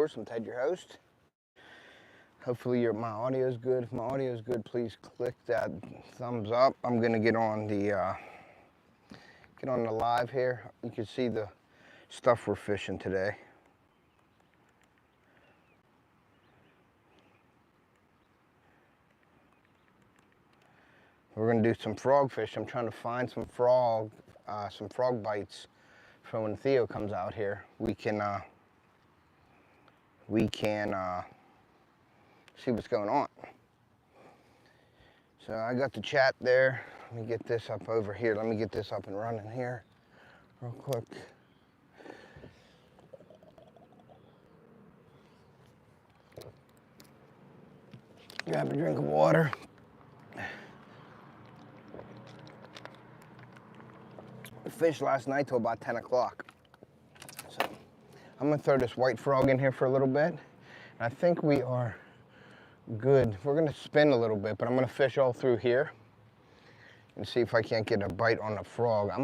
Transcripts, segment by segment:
Outdoors. I'm Ted, your host. Hopefully my audio is good. If my audio is good, please click that thumbs up. I'm gonna get on the live here. You can see the stuff we're fishing today. We're gonna do some frog fish. I'm trying to find some frog bites for when Theo comes out here. We can see what's going on. So I got the chat there. Let me get this up over here. Let me get this up and running here real quick. Grab a drink of water. I fished last night till about 10 o'clock. So I'm gonna throw this white frog in here for a little bit. And I think we are good. We're gonna spin a little bit, but I'm gonna fish all through here and see if I can't get a bite on the frog. I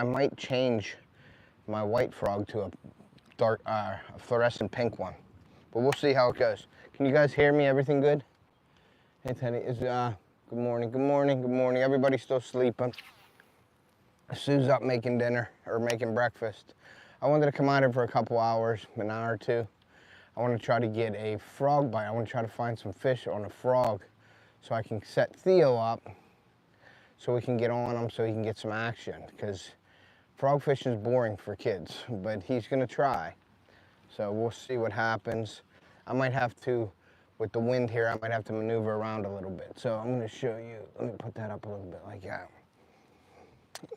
might change my white frog to a dark, fluorescent pink one, but we'll see how it goes. Can you guys hear me? Everything good? Hey Teddy, good morning, good morning, good morning. Everybody's still sleeping. Sue's up making dinner, or making breakfast. I wanted to come out here for a couple hours, an hour or two. I want to try to get a frog bite. I want to try to find some fish on a frog so I can set Theo up so we can get on him so he can get some action, because frog fishing is boring for kids, but he's going to try. So we'll see what happens. I might have to, with the wind here, I might have to maneuver around a little bit. So I'm going to show you. Let me put that up a little bit like that.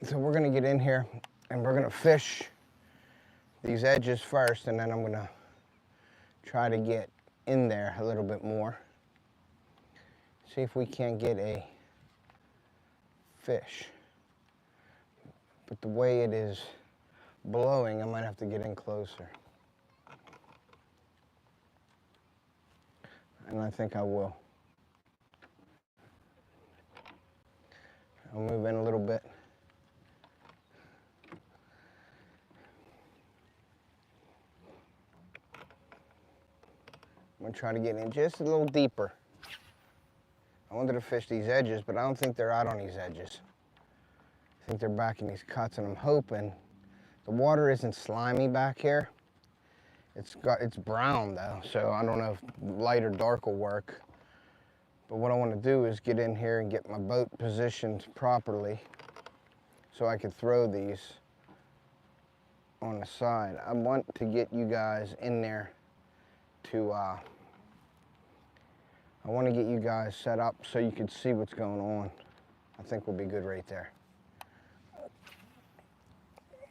So we're going to get in here and we're going to fish these edges first, and then I'm going to try to get in there a little bit more. See if we can't get a fish. But the way it is blowing, I might have to get in closer. And I think I will. I'll move in a little bit. I'm gonna try to get in just a little deeper. I wanted to fish these edges, but I don't think they're out on these edges. I think they're back in these cuts, and I'm hoping the water isn't slimy back here. It's brown though, so I don't know if light or dark will work. But what I want to do is get in here and get my boat positioned properly so I can throw these on the side. I want to get you guys in there to I want to get you guys set up so you can see what's going on. I think we'll be good right there.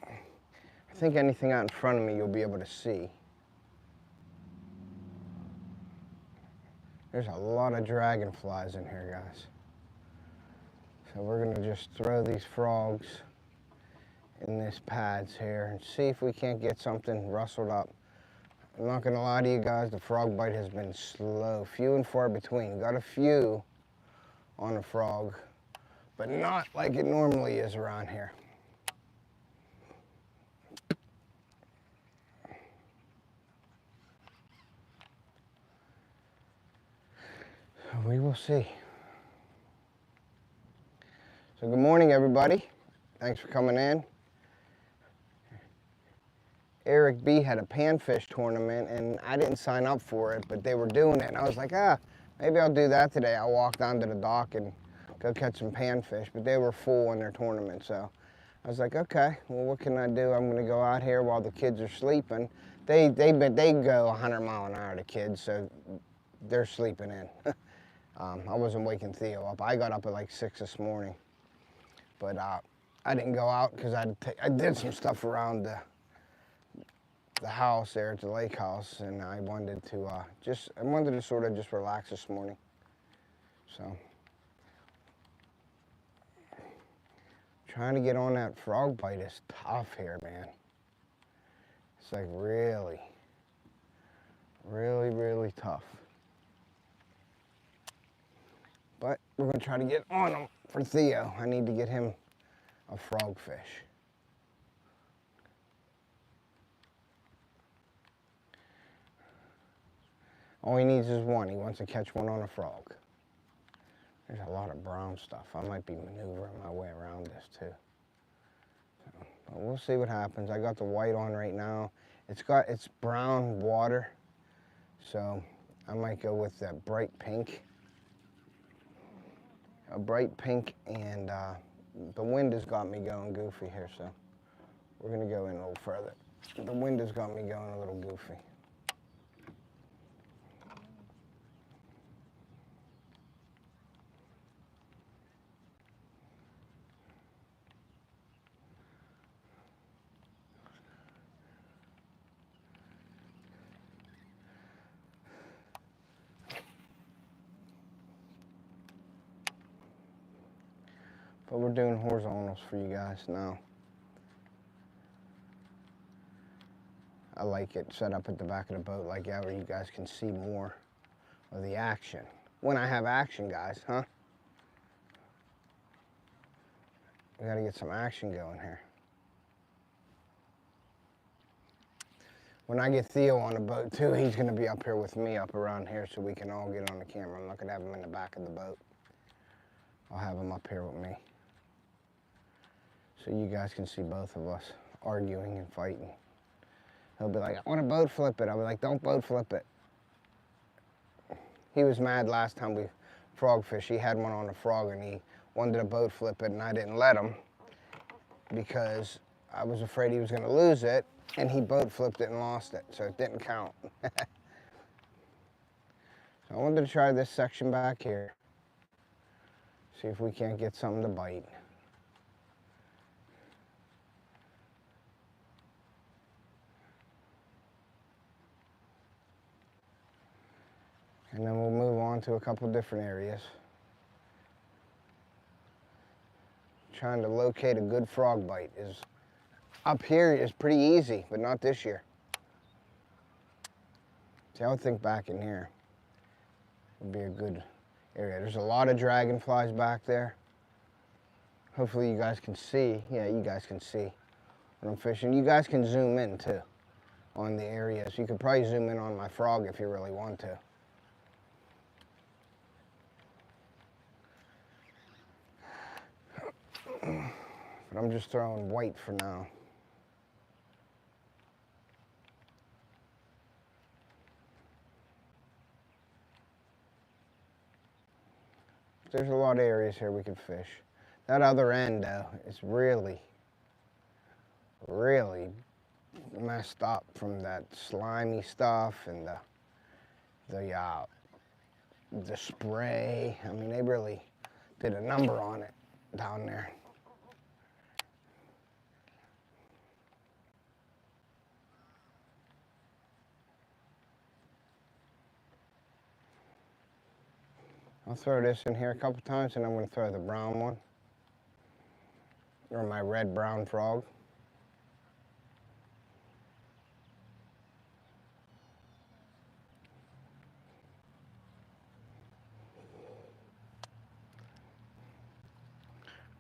I think anything out in front of me you'll be able to see. There's a lot of dragonflies in here, guys. So we're going to just throw these frogs in these pads here and see if we can't get something rustled up. I'm not gonna lie to you guys, the frog bite has been slow, few and far between. Got a few on a frog, but not like it normally is around here. We will see. So good morning, everybody. Thanks for coming in. Eric B had a panfish tournament, and I didn't sign up for it, but they were doing it, and I was like, maybe I'll do that today. I'll walk down to the dock and go catch some panfish, but they were full in their tournament, so I was like, okay, well, what can I do? I'm gonna go out here while the kids are sleeping. They go 100 mile an hour, the kids, so they're sleeping in. I wasn't waking Theo up. I got up at like 6 this morning, but I didn't go out because I did some stuff around the house there at the lake house, and I wanted to sort of just relax this morning. So trying to get on that frog bite is tough here, man. It's like really, really, really tough. But we're gonna try to get on him for Theo. I need to get him a frog fish. All he needs is one. He wants to catch one on a frog. There's a lot of brown stuff. I might be maneuvering my way around this too. So, but we'll see what happens. I got the white on right now. It's brown water, so I might go with that bright pink. A bright pink, and the wind has got me going goofy here, so we're gonna go in a little further. The wind has got me going a little goofy. But we're doing horizontals for you guys now. I like it set up at the back of the boat like that, where you guys can see more of the action. When I have action, guys, huh? We gotta get some action going here. When I get Theo on the boat too, he's gonna be up here with me, up around here, so we can all get on the camera. I'm not gonna have him in the back of the boat. I'll have him up here with me, so you guys can see both of us arguing and fighting. He'll be like, I want to boat flip it. I'll be like, don't boat flip it. He was mad last time we frog fished. He had one on the frog and he wanted to boat flip it, and I didn't let him because I was afraid he was going to lose it, and he boat flipped it and lost it, so it didn't count. So I wanted to try this section back here. See if we can't get something to bite. And then we'll move on to a couple different areas. Trying to locate a good frog bite is up here is pretty easy, but not this year. See, I would think back in here would be a good area. There's a lot of dragonflies back there. Hopefully you guys can see. Yeah, you guys can see when I'm fishing. You guys can zoom in too on the areas. You could probably zoom in on my frog if you really want to. But I'm just throwing white for now. There's a lot of areas here we could fish. That other end, though, is really, really messed up from that slimy stuff and the spray. I mean, they really did a number on it down there. I'll throw this in here a couple times, and I'm going to throw the brown one, or my red-brown frog.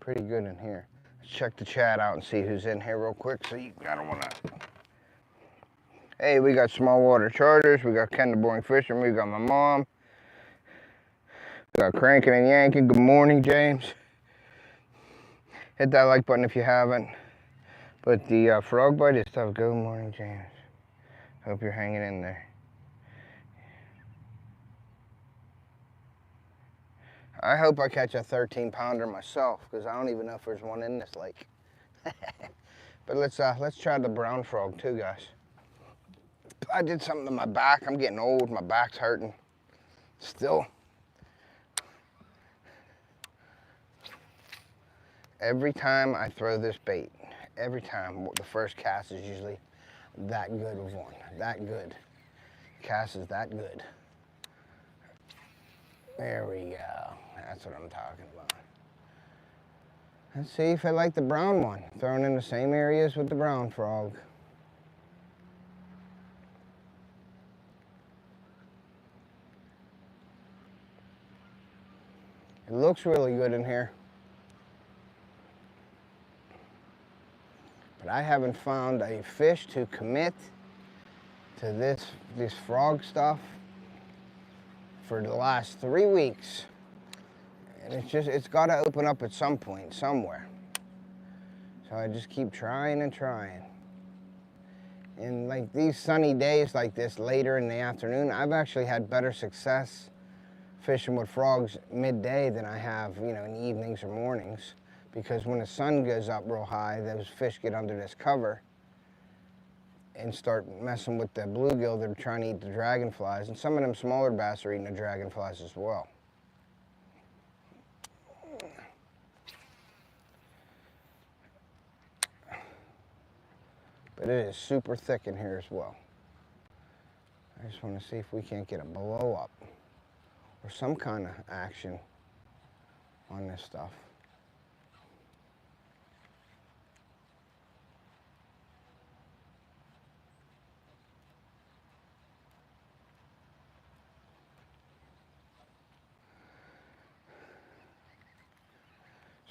Pretty good in here. Let's check the chat out and see who's in here real quick. So I don't want to. Hey, we got Small Water Charters. We got Ken the Boring Fisherman. We got my mom. We got Cranking and Yanking. Good morning, James. Hit that like button if you haven't. But the frog bite is tough. Good morning, James. Hope you're hanging in there. I hope I catch a 13-pounder myself, because I don't even know if there's one in this lake. But let's try the brown frog too, guys. I did something to my back. I'm getting old. My back's hurting. Still. Every time I throw this bait, every time, the first cast is usually that good of one. That good. Cast is that good. There we go. That's what I'm talking about. Let's see if I like the brown one. Throwing in the same areas with the brown frog. It looks really good in here. But I haven't found a fish to commit to this frog stuff for the last 3 weeks. And it's got to open up at some point, somewhere. So I just keep trying and trying. And like these sunny days like this later in the afternoon, I've actually had better success fishing with frogs midday than I have, you know, in the evenings or mornings. Because when the sun goes up real high, those fish get under this cover and start messing with the bluegill. They're trying to eat the dragonflies. And some of them smaller bass are eating the dragonflies as well. But it is super thick in here as well. I just want to see if we can't get a blow up or some kind of action on this stuff.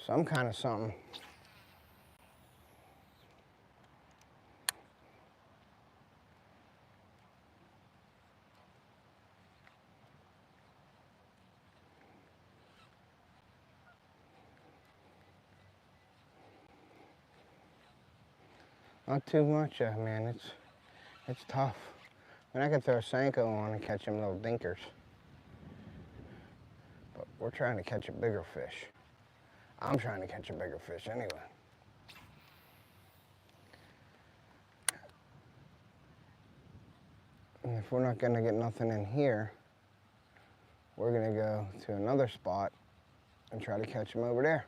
Some kind of something. Not too much, man. It's tough. I mean, I could throw a Senko on and catch them little dinkers. But we're trying to catch a bigger fish. I'm trying to catch a bigger fish anyway. And if we're not gonna get nothing in here, we're gonna go to another spot and try to catch them over there.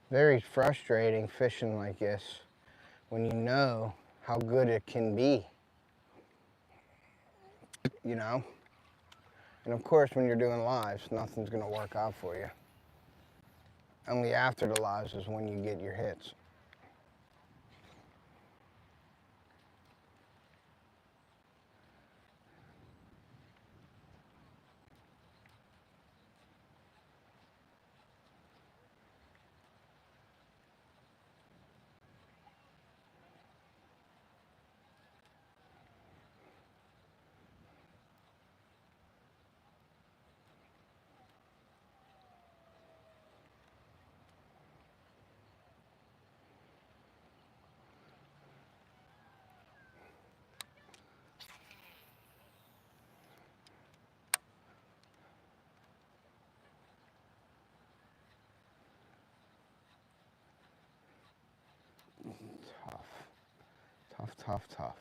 Very frustrating fishing like this when you know how good it can be, you know? And of course, when you're doing lives, nothing's gonna work out for you. Only after the lives is when you get your hits. Tough.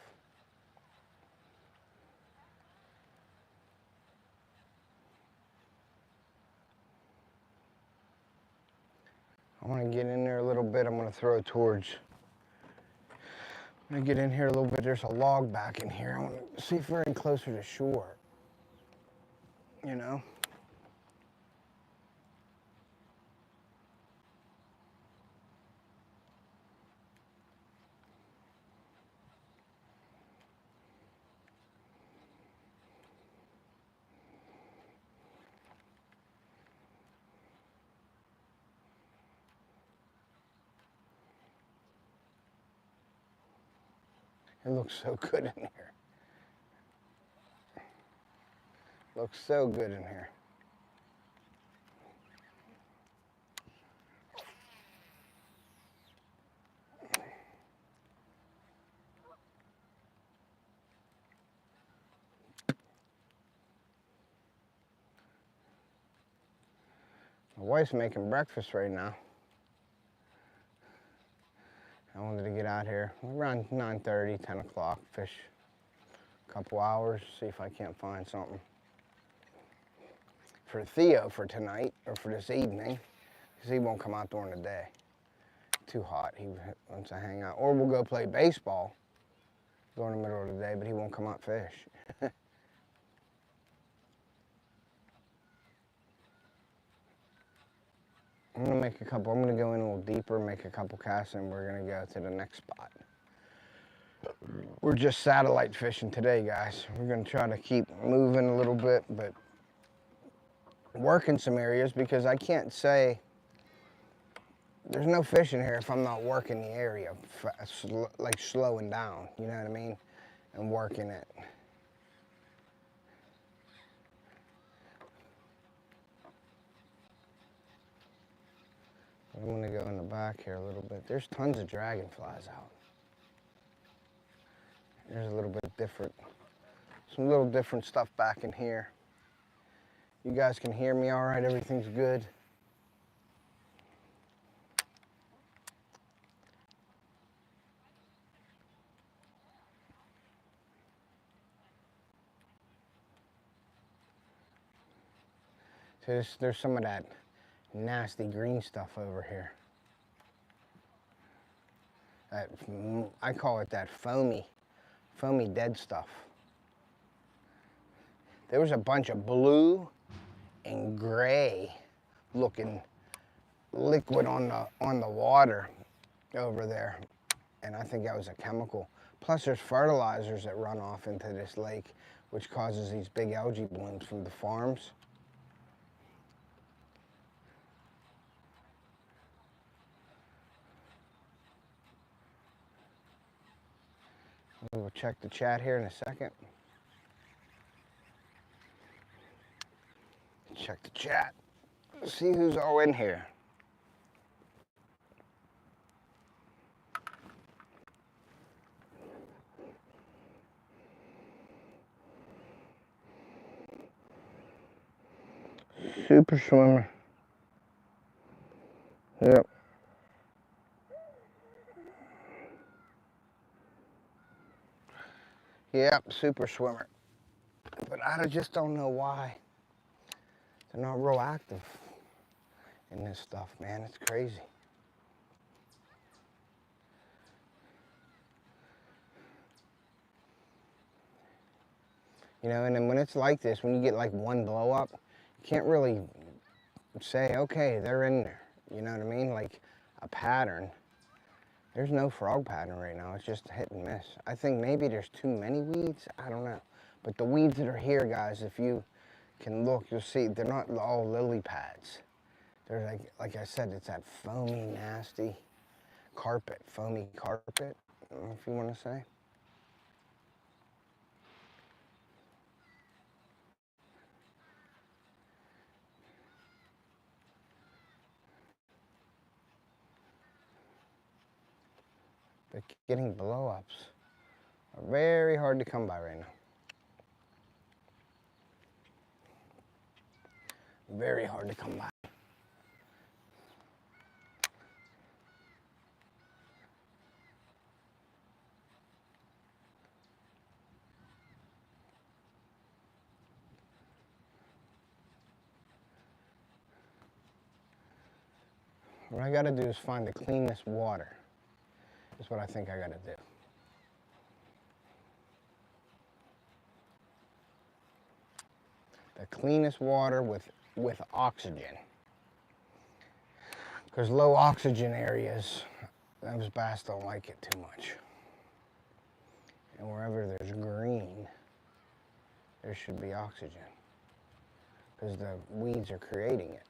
I want to get in there a little bit. I'm going to throw towards. I'm going to get in here a little bit. There's a log back in here. I want to see if we're any closer to shore. You know? It looks so good in here. Looks so good in here. My wife's making breakfast right now. I wanted to get out here around 9:30, 10 o'clock, fish a couple hours, see if I can't find something for Theo for tonight, or for this evening, because he won't come out during the day. Too hot, he wants to hang out. Or we'll go play baseball Go in the middle of the day, but he won't come out fish. I'm gonna go in a little deeper, make a couple casts, and we're gonna go to the next spot. We're just satellite fishing today, guys. We're gonna try to keep moving a little bit, but working some areas, because I can't say there's no fishing here if I'm not working the area, like slowing down, you know what I mean? And working it. I'm gonna go in the back here a little bit. There's tons of dragonflies out. There's a little bit different, some little different stuff back in here. You guys can hear me all right? Everything's good? So there's some of that nasty green stuff over here. I call it that foamy dead stuff. There was a bunch of blue and gray looking liquid on the water over there, and I think that was a chemical. Plus there's fertilizers that run off into this lake, which causes these big algae blooms from the farms. We'll check the chat here in a second. Check the chat. See who's all in here. Super swimmer. Yep. Yep, super swimmer. But I just don't know why they're not real active in this stuff, man. It's crazy. You know, and then when it's like this, when you get like one blow up, you can't really say, okay, they're in there. You know what I mean? Like a pattern. There's no frog pattern right now. It's just hit and miss. I think maybe there's too many weeds. I don't know. But the weeds that are here, guys, if you can look, you'll see they're not all lily pads. They're like I said, it's that foamy, nasty carpet, foamy carpet, if you want to say. But getting blow-ups are very hard to come by right now. Very hard to come by. What I gotta do is find the cleanest water. Is what I think I gotta do. The cleanest water with oxygen. Because low oxygen areas, those bass don't like it too much. And wherever there's green, there should be oxygen. Because the weeds are creating it.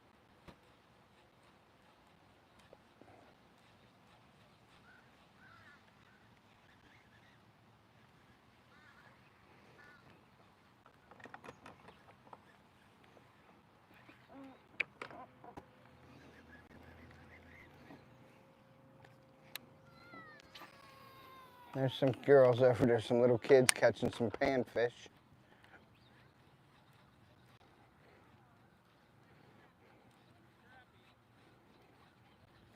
There's some girls over there, some little kids catching some panfish.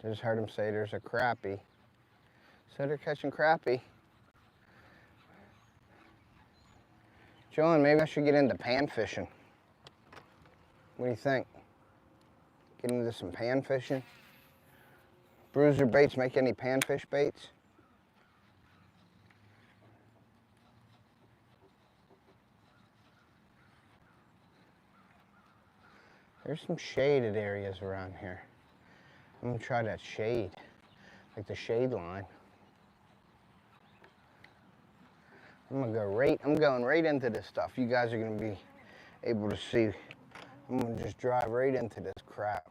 Just heard them say there's a crappie. So they're catching crappie. John, maybe I should get into pan fishing. What do you think? Get into some pan fishing? Bruiser baits make any panfish baits? There's some shaded areas around here. I'm gonna try that shade, like the shade line. I'm going right into this stuff. You guys are gonna be able to see. I'm gonna just drive right into this crap.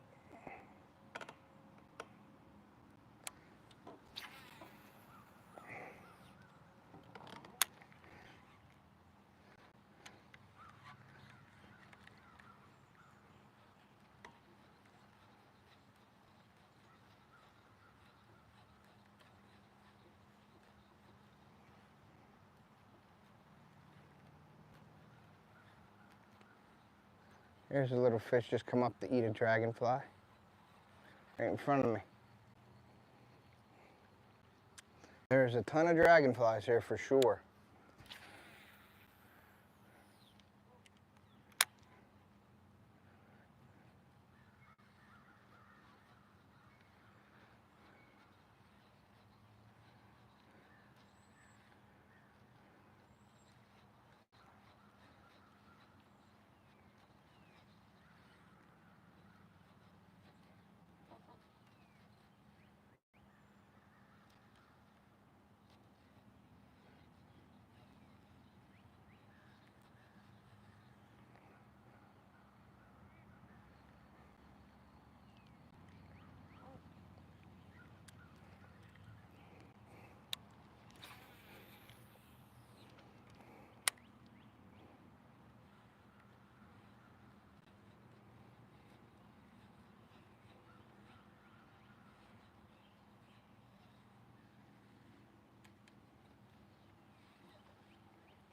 Here's a little fish just come up to eat a dragonfly. Right in front of me. There's a ton of dragonflies here for sure.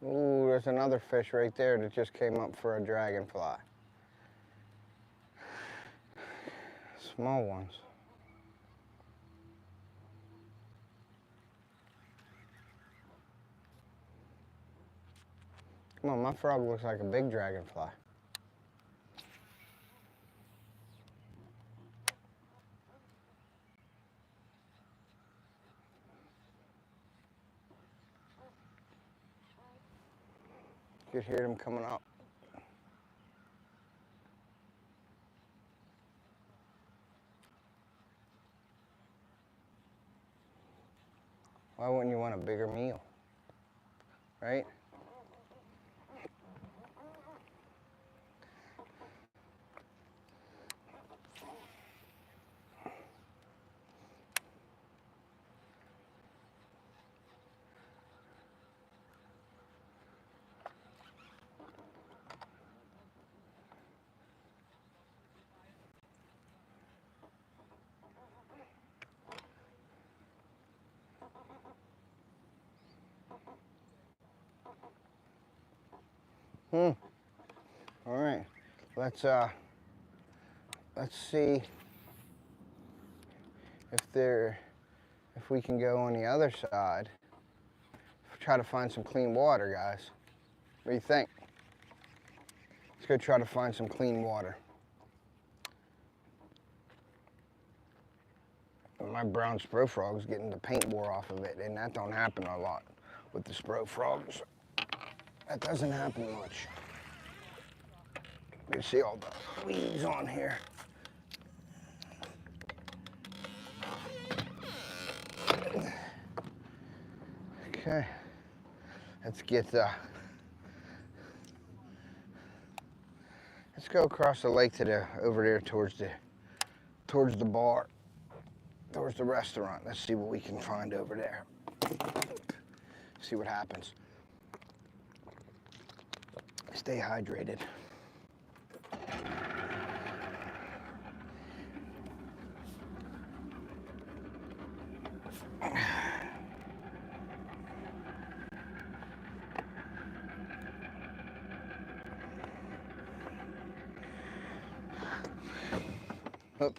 Ooh, there's another fish right there that just came up for a dragonfly. Small ones. Come on, my frog looks like a big dragonfly. You could hear them coming up. Why wouldn't you want a bigger meal? Right? All right, let's see if we can go on the other side. Try to find some clean water, guys. What do you think? Let's go try to find some clean water. My brown spro frog's getting the paint wore off of it, and that don't happen a lot with the spro frogs. That doesn't happen much. You can see all the weeds on here. Okay, let's go across the lake to over there towards the bar, towards the restaurant. Let's see what we can find over there. See what happens. Stay hydrated. Oh.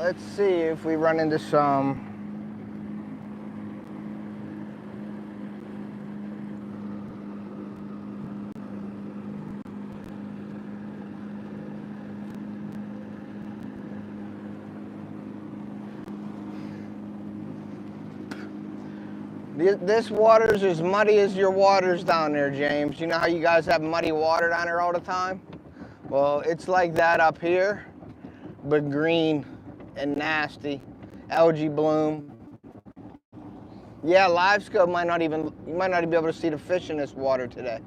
let's see if we run into some. This water's as muddy as your water's down there, James. You know how you guys have muddy water down there all the time? Well, it's like that up here, but green and nasty. Algae bloom. Yeah, live scope you might not even be able to see the fish in this water today.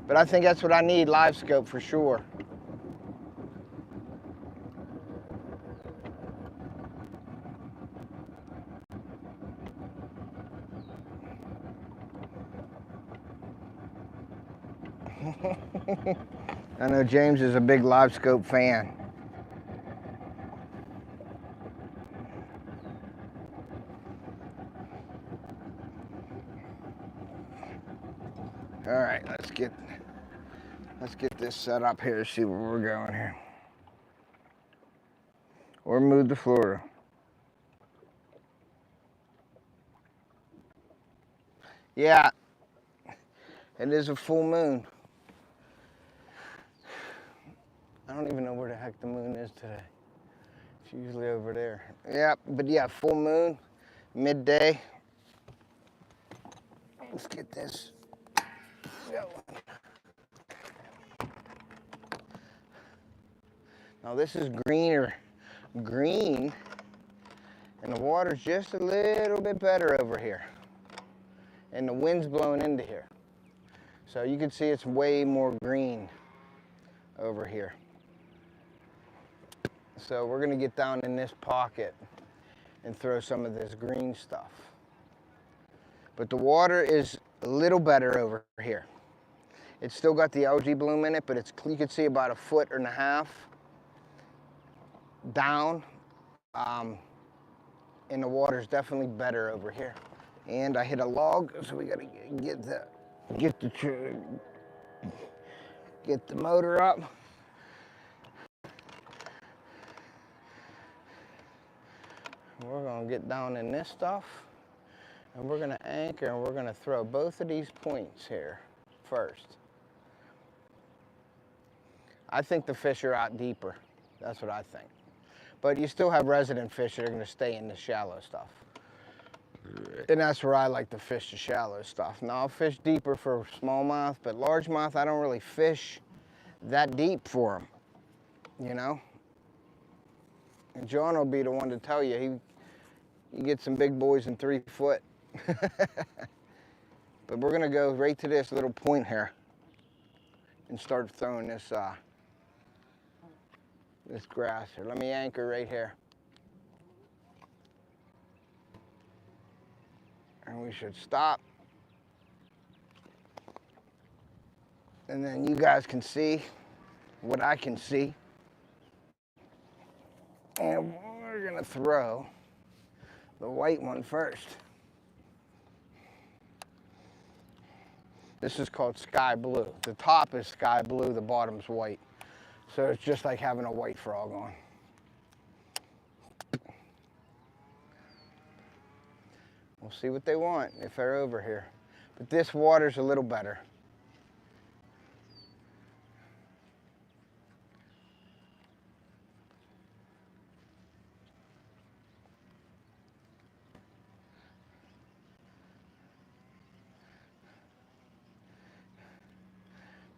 But I think that's what I need, live scope for sure. I know James is a big live scope fan. All right, let's get this set up here, see where we're going here. Or move to Florida. Yeah, it is a full moon. I don't even know where the heck the moon is today. It's usually over there. Yeah, but yeah, full moon, midday. Let's get this going. Now this is green, and the water's just a little bit better over here. And the wind's blowing into here. So you can see it's way more green over here. So we're gonna get down in this pocket and throw some of this green stuff. But the water is a little better over here. It's still got the algae bloom in it, but you can see about 1.5 feet down. And the water's definitely better over here. And I hit a log, so we gotta get the motor up. We're gonna get down in this stuff, and we're gonna anchor, and we're gonna throw both of these points here first. I think the fish are out deeper. That's what I think. But you still have resident fish that are gonna stay in the shallow stuff. And that's where I like to fish the shallow stuff. Now I'll fish deeper for smallmouth, but largemouth I don't really fish that deep for them, you know? And John will be the one to tell you, you get some big boys in 3 foot. But we're gonna go right to this little point here and start throwing this grass here. Let me anchor right here. And we should stop. And then you guys can see what I can see. And we're gonna throw the white one first. This is called sky blue. The top is sky blue, the bottom's white. So it's just like having a white frog on. We'll see what they want if they're over here. But this water's a little better.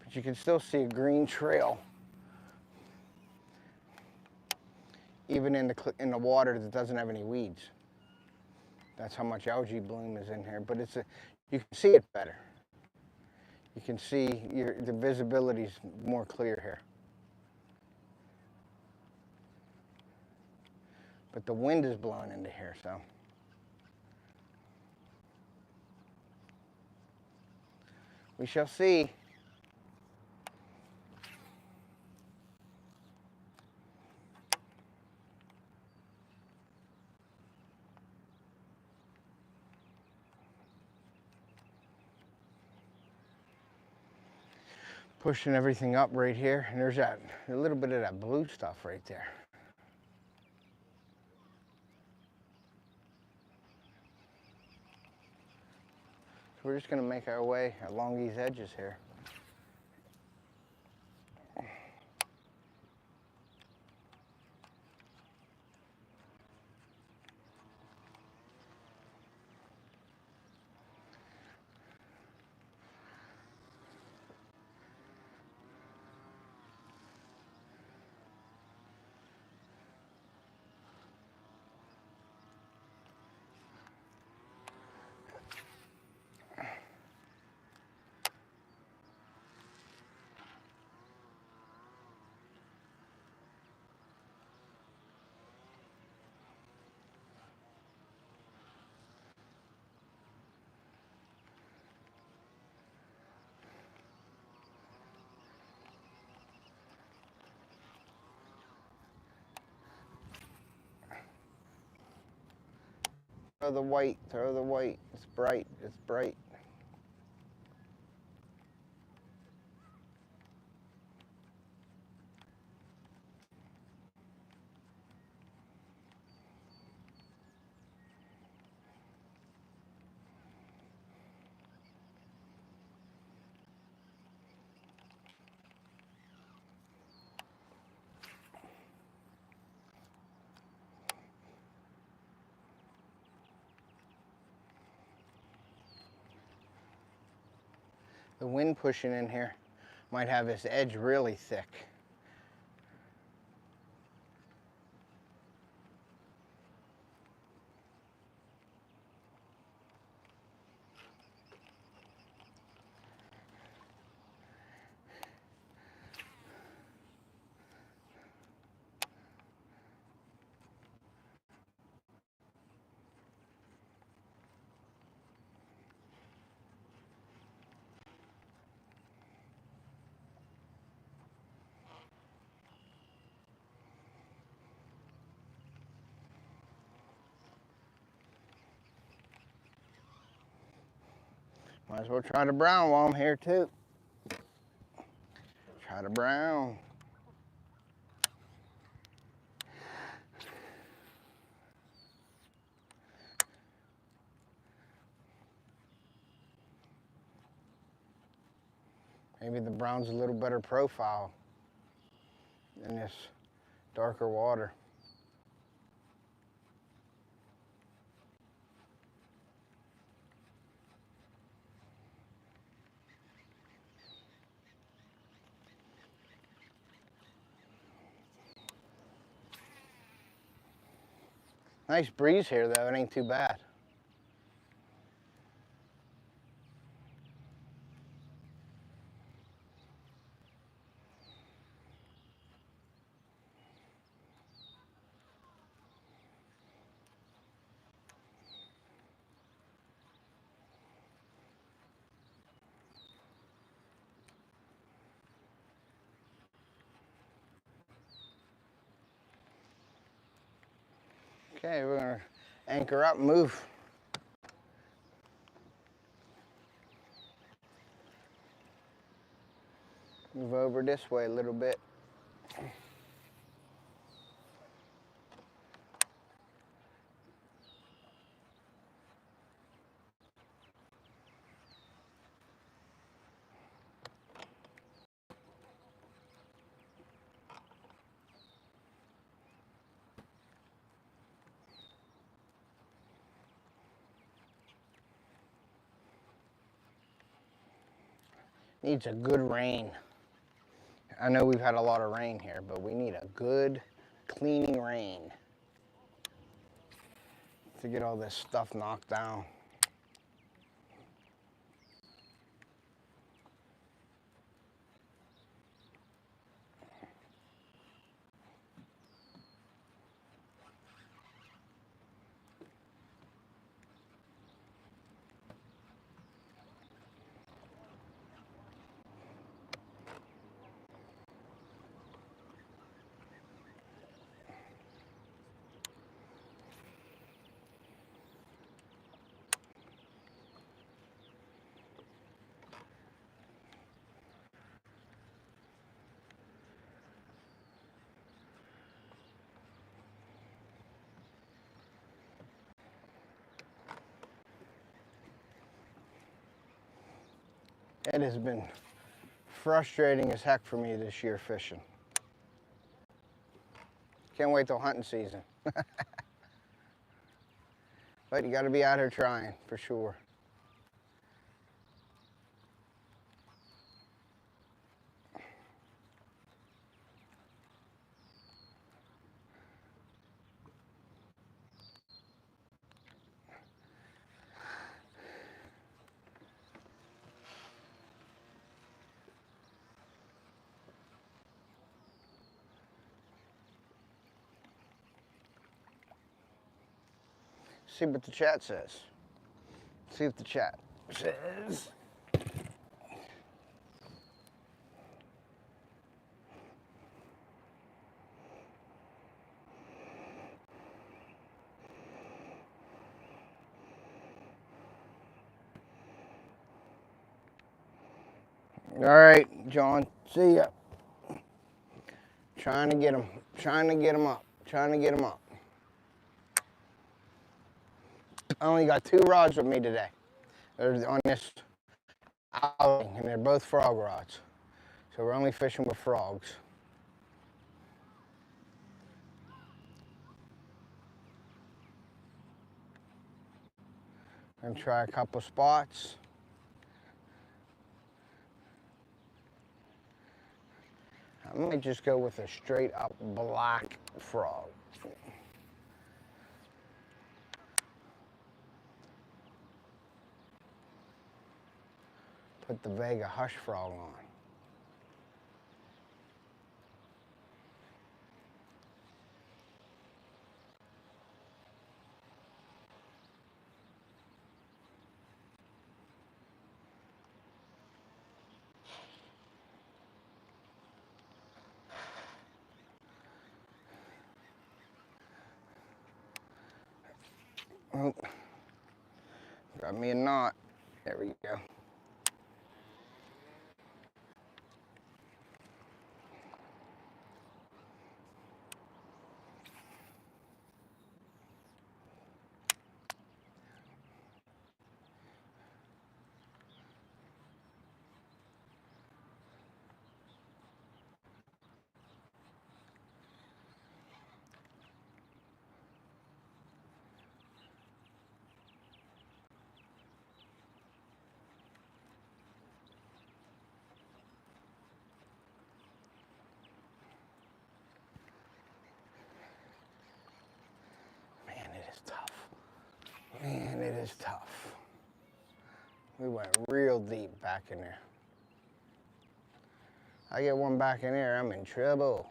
But you can still see a green trail even in the water that doesn't have any weeds. That's how much algae bloom is in here, but you can see it better. You can see the visibility's more clear here. But the wind is blowing into here, so. We shall see. Pushing everything up right here, and there's a little bit of that blue stuff right there. We're just going to make our way along these edges here. Throw the white, throw the white. It's bright, it's bright. The wind pushing in here might have this edge really thick. Might as well try the brown while I'm here too. Try the brown. Maybe the brown's a little better profile in this darker water. Nice breeze here though, it ain't too bad. Okay, we're gonna anchor up and move. Move over this way a little bit. Needs a good rain. I know we've had a lot of rain here, but we need a good cleaning rain to get all this stuff knocked down. It has been frustrating as heck for me this year fishing. Can't wait till hunting season. But you got to be out here trying, for sure. See what the chat says. See what the chat says. All right, John, see ya. Trying to get him up, trying to get him up. I only got 2 rods with me today. They're on this outing, and they're both frog rods. So we're only fishing with frogs. I'm gonna try a couple spots. I might just go with a straight up black frog. Put the Vega Hush frog on. Oh, got me a knot. There we go. Man, it is tough. We went real deep back in there. I get one back in there, I'm in trouble.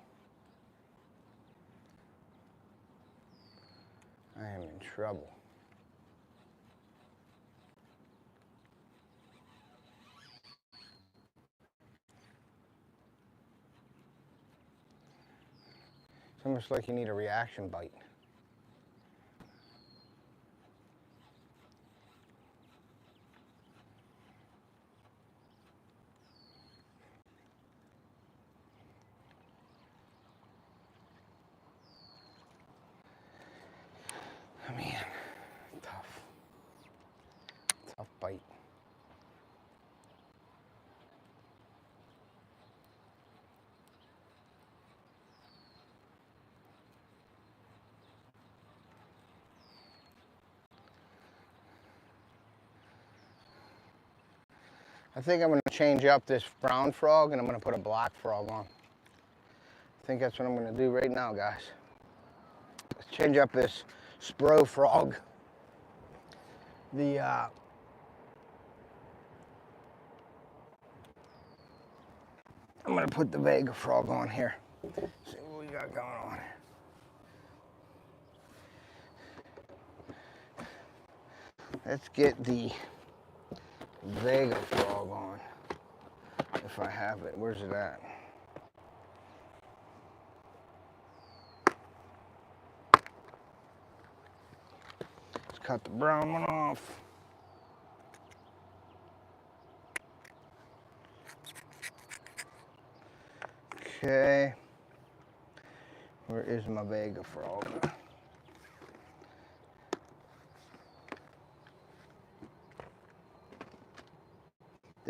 I am in trouble. It's almost like you need a reaction bite. Man, tough. Tough bite. I think I'm going to change up this brown frog and I'm going to put a black frog on. I think that's what I'm going to do right now, guys. Let's change up this Spro frog. I'm going to put the Vega frog on here. See what we got going on here. Let's get the Vega frog on, if I have it. Where's it at? Let's cut the brown one off. Okay. Where is my Vega frog?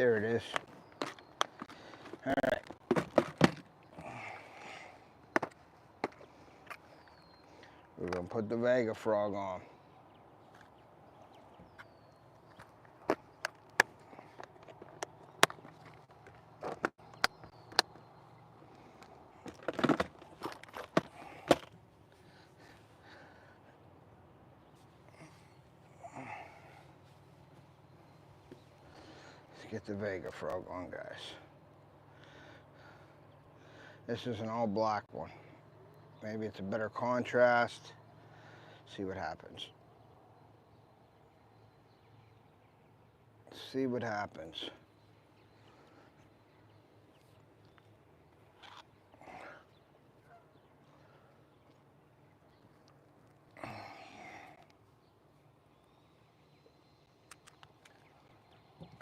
There it is. All right. We're gonna put the Vega frog on. Let's get the Vega frog on, guys. This is an all black one. Maybe it's a better contrast. See what happens. See what happens.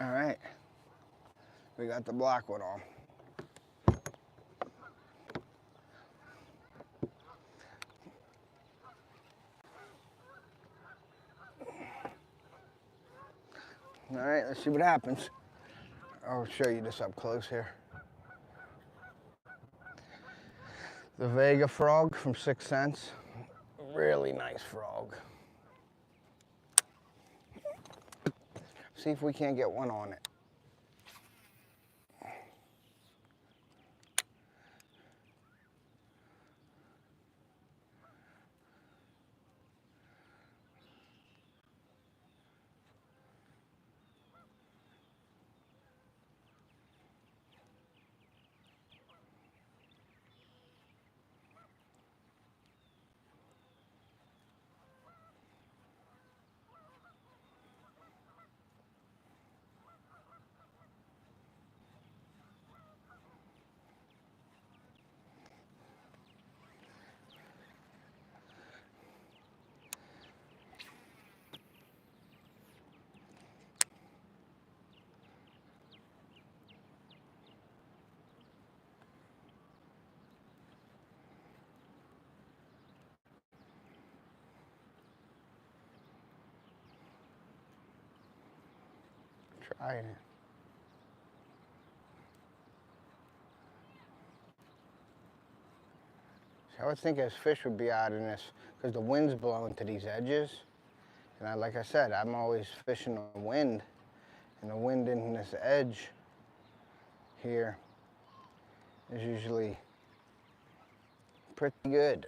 All right, we got the black one on. All right, let's see what happens. I'll show you this up close here. The Vega frog from 6 cents. Really nice frog. See if we can't get one on it. Try it. So I would think as fish would be out in this because the wind's blowing to these edges. And like I said, I'm always fishing the wind. And the wind in this edge here is usually pretty good.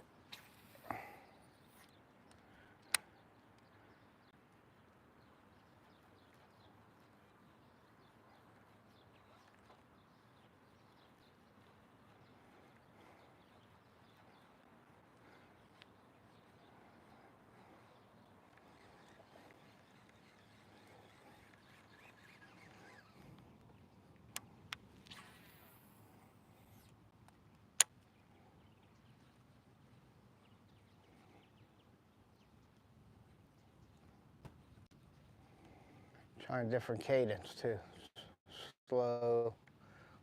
Trying a different cadence too. Slow,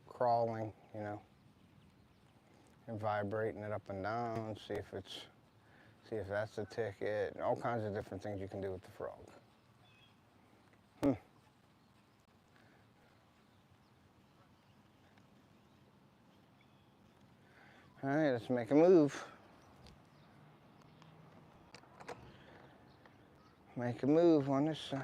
crawling, you know, and vibrating it up and down. See if that's the ticket. And all kinds of different things you can do with the frog. All right, let's make a move. Make a move on this side.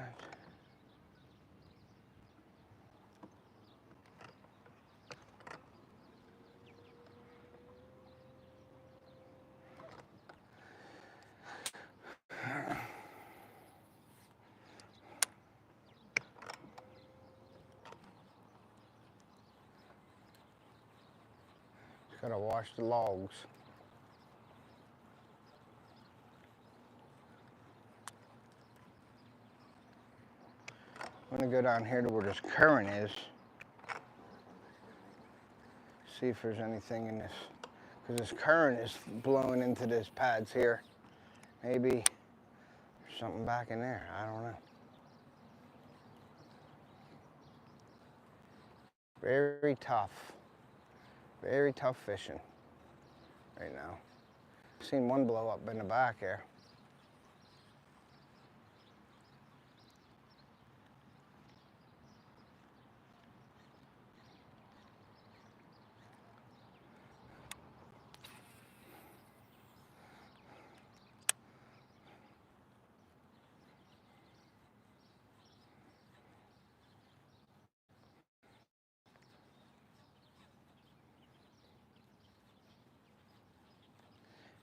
Just gotta wash the logs. I'm gonna go down here to where this current is. See if there's anything in this. Because this current is blowing into these pads here. Maybe there's something back in there. I don't know. Very tough. Very tough fishing right now. I've seen one blow up in the back here.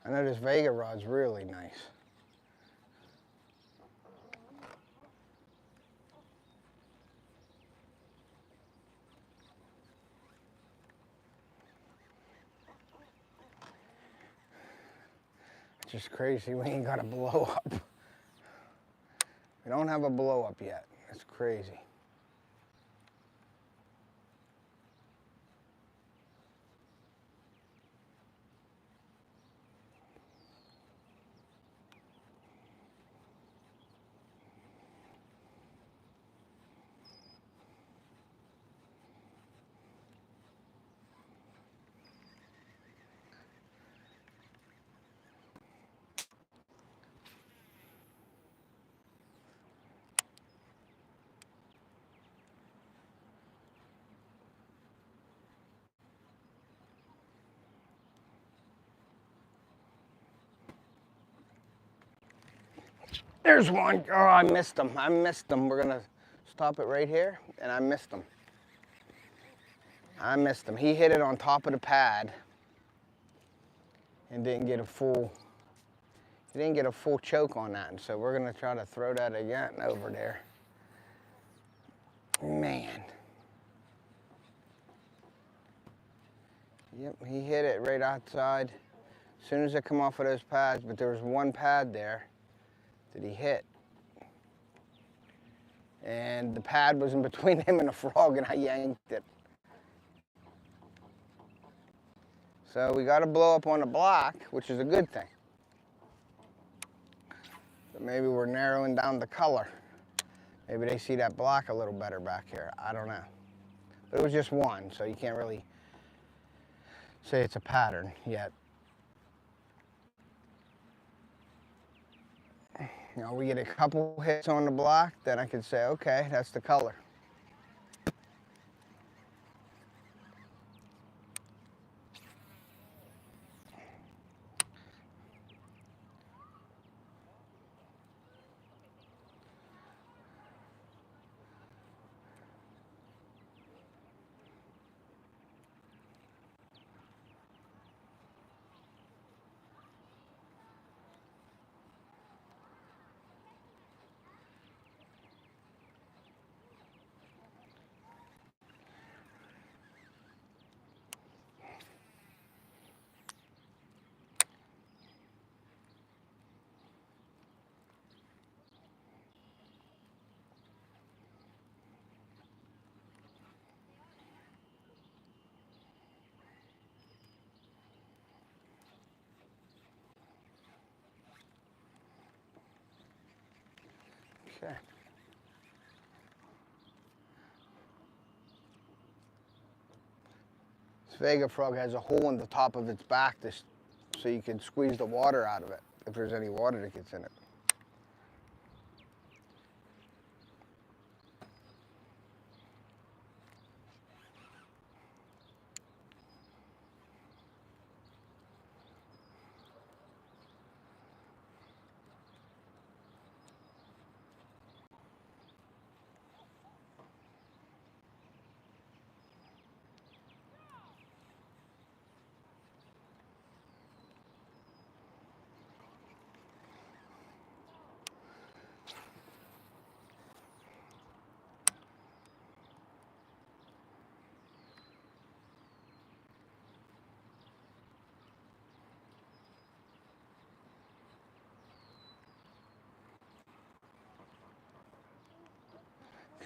I know this Vega rod's really nice. It's just crazy we ain't got a blow up. We don't have a blow up yet. It's crazy. There's one. Oh, I missed him. I missed him. We're gonna stop it right here, and I missed him. I missed him. He hit it on top of the pad and didn't get a full, he didn't get a full choke on that. And so we're gonna try to throw that again over there. Man. Yep, he hit it right outside as soon as it come off of those pads, but there was one pad there that he hit. And the pad was in between him and the frog, and I yanked it. So we got to blow up on the block, which is a good thing. But maybe we're narrowing down the color. Maybe they see that block a little better back here. I don't know. But it was just one, so you can't really say it's a pattern yet. You know, we get a couple hits on the block, then I could say, okay, that's the color. Okay. This Vega frog has a hole in the top of its back so you can squeeze the water out of it if there's any water that gets in it.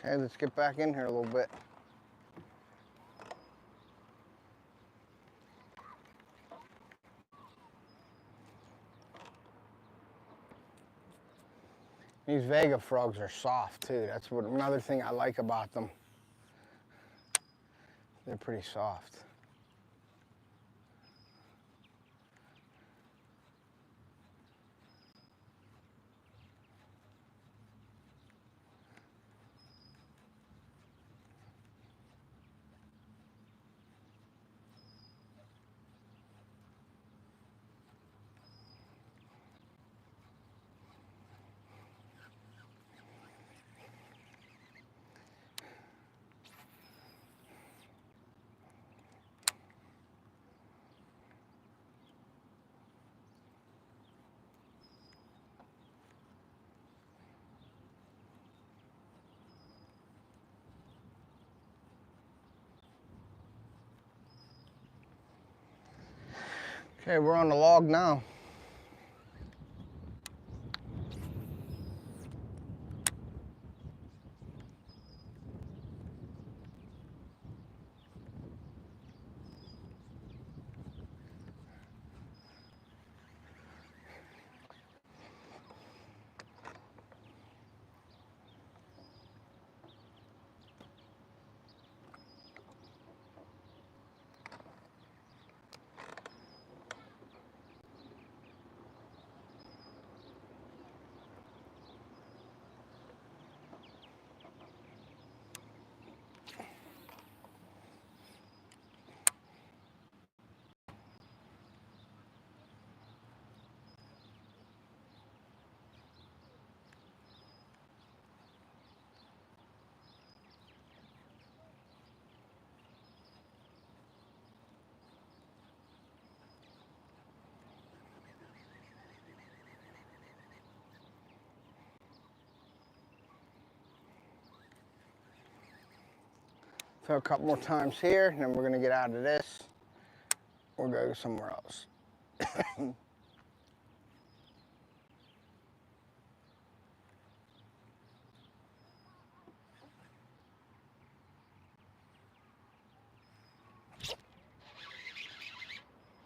Okay, let's get back in here a little bit. These Vega frogs are soft too. That's another thing I like about them. They're pretty soft. Okay, we're on the log now. Throw a couple more times here, and then we're gonna get out of this. We'll go somewhere else.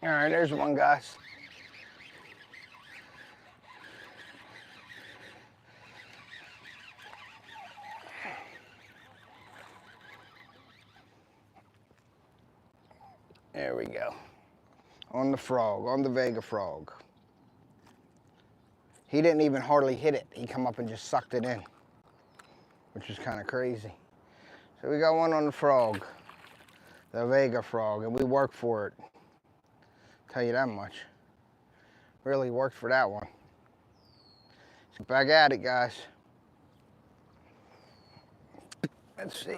All right, there's one, guys. There we go. On the frog, on the Vega frog. He didn't even hardly hit it. He come up and just sucked it in, which is kind of crazy. So we got one on the frog, the Vega frog, and we worked for it. Tell you that much. Really worked for that one. So back at it, guys. Let's see.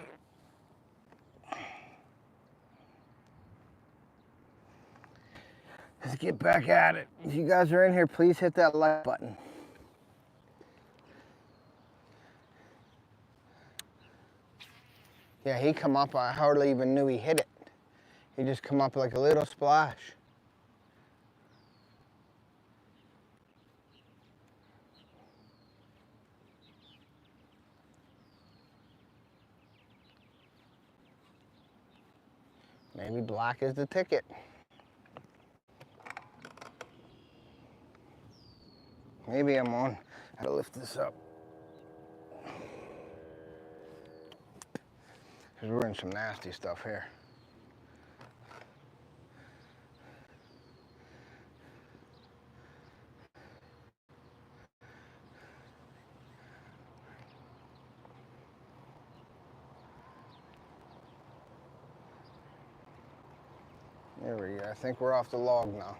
Let's get back at it. If you guys are in here, please hit that like button. Yeah, he come up, I hardly even knew he hit it. He just come up like a little splash. Maybe black is the ticket. Maybe I'm on. I gotta lift this up. Because we're in some nasty stuff here. There we go. I think we're off the log now.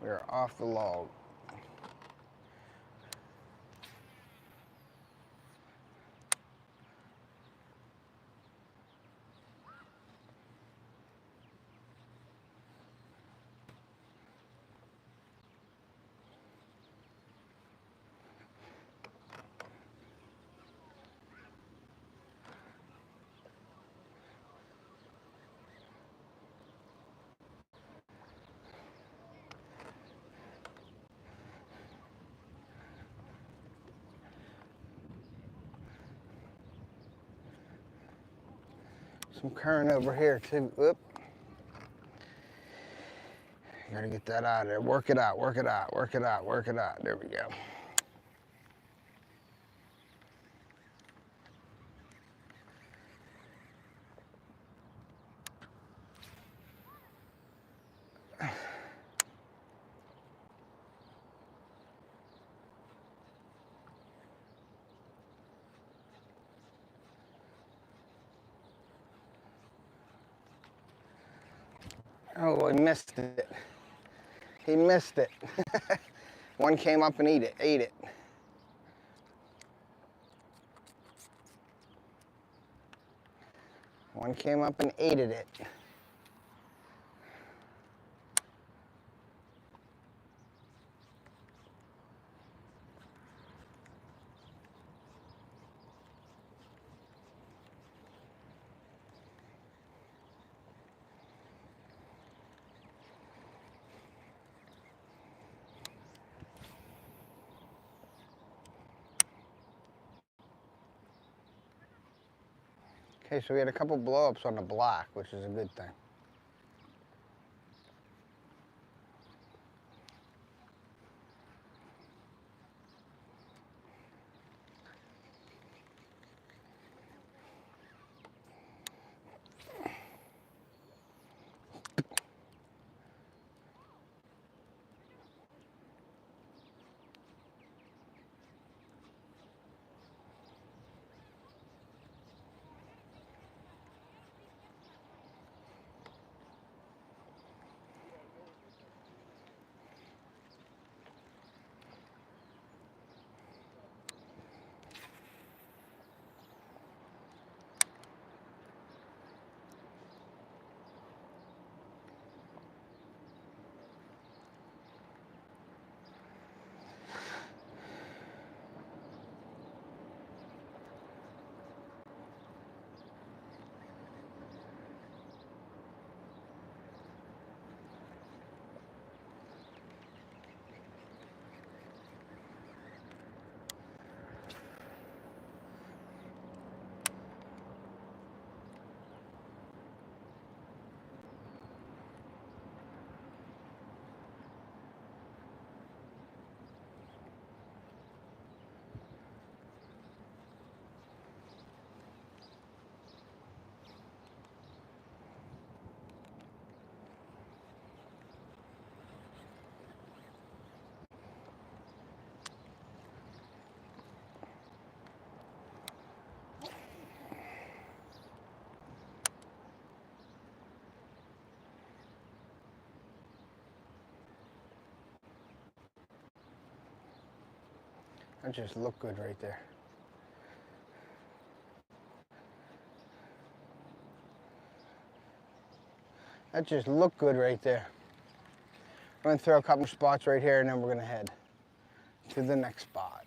We are off the log. Some current over here too. Whoop. Gotta get that out of there. Work it out, work it out, work it out, work it out. There we go. Oh, he missed it. He missed it. One came up and ate it. One came up and ate it. Okay, so we had a couple blow-ups on the black, which is a good thing. That just looked good right there. That just looked good right there. I'm gonna throw a couple spots right here and then we're gonna head to the next spot.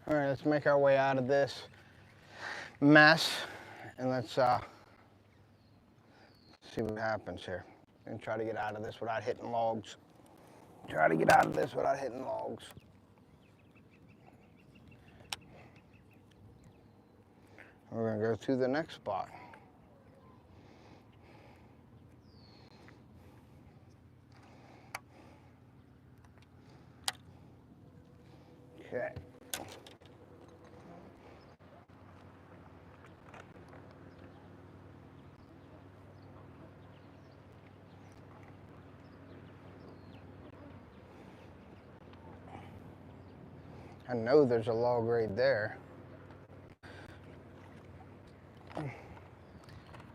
All right, let's make our way out of this mess and let's see what happens here. And try to get out of this without hitting logs. Try to get out of this without hitting logs. We're gonna go to the next spot. Okay. I know there's a log right there.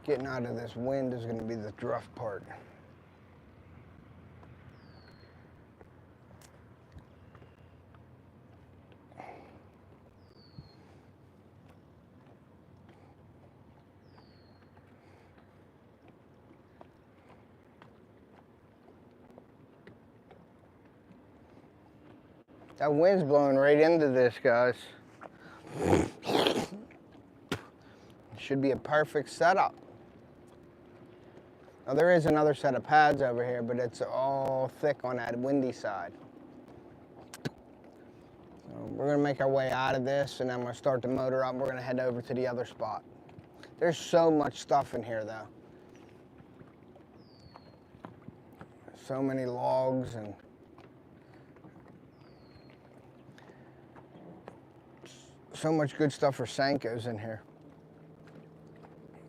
Getting out of this wind is going to be the rough part. That wind's blowing right into this, guys. Should be a perfect setup. Now there is another set of pads over here, but it's all thick on that windy side. So we're gonna make our way out of this, and then we're gonna start the motor up. We're gonna head over to the other spot. There's so much stuff in here though. So many logs and so much good stuff for Senkos in here.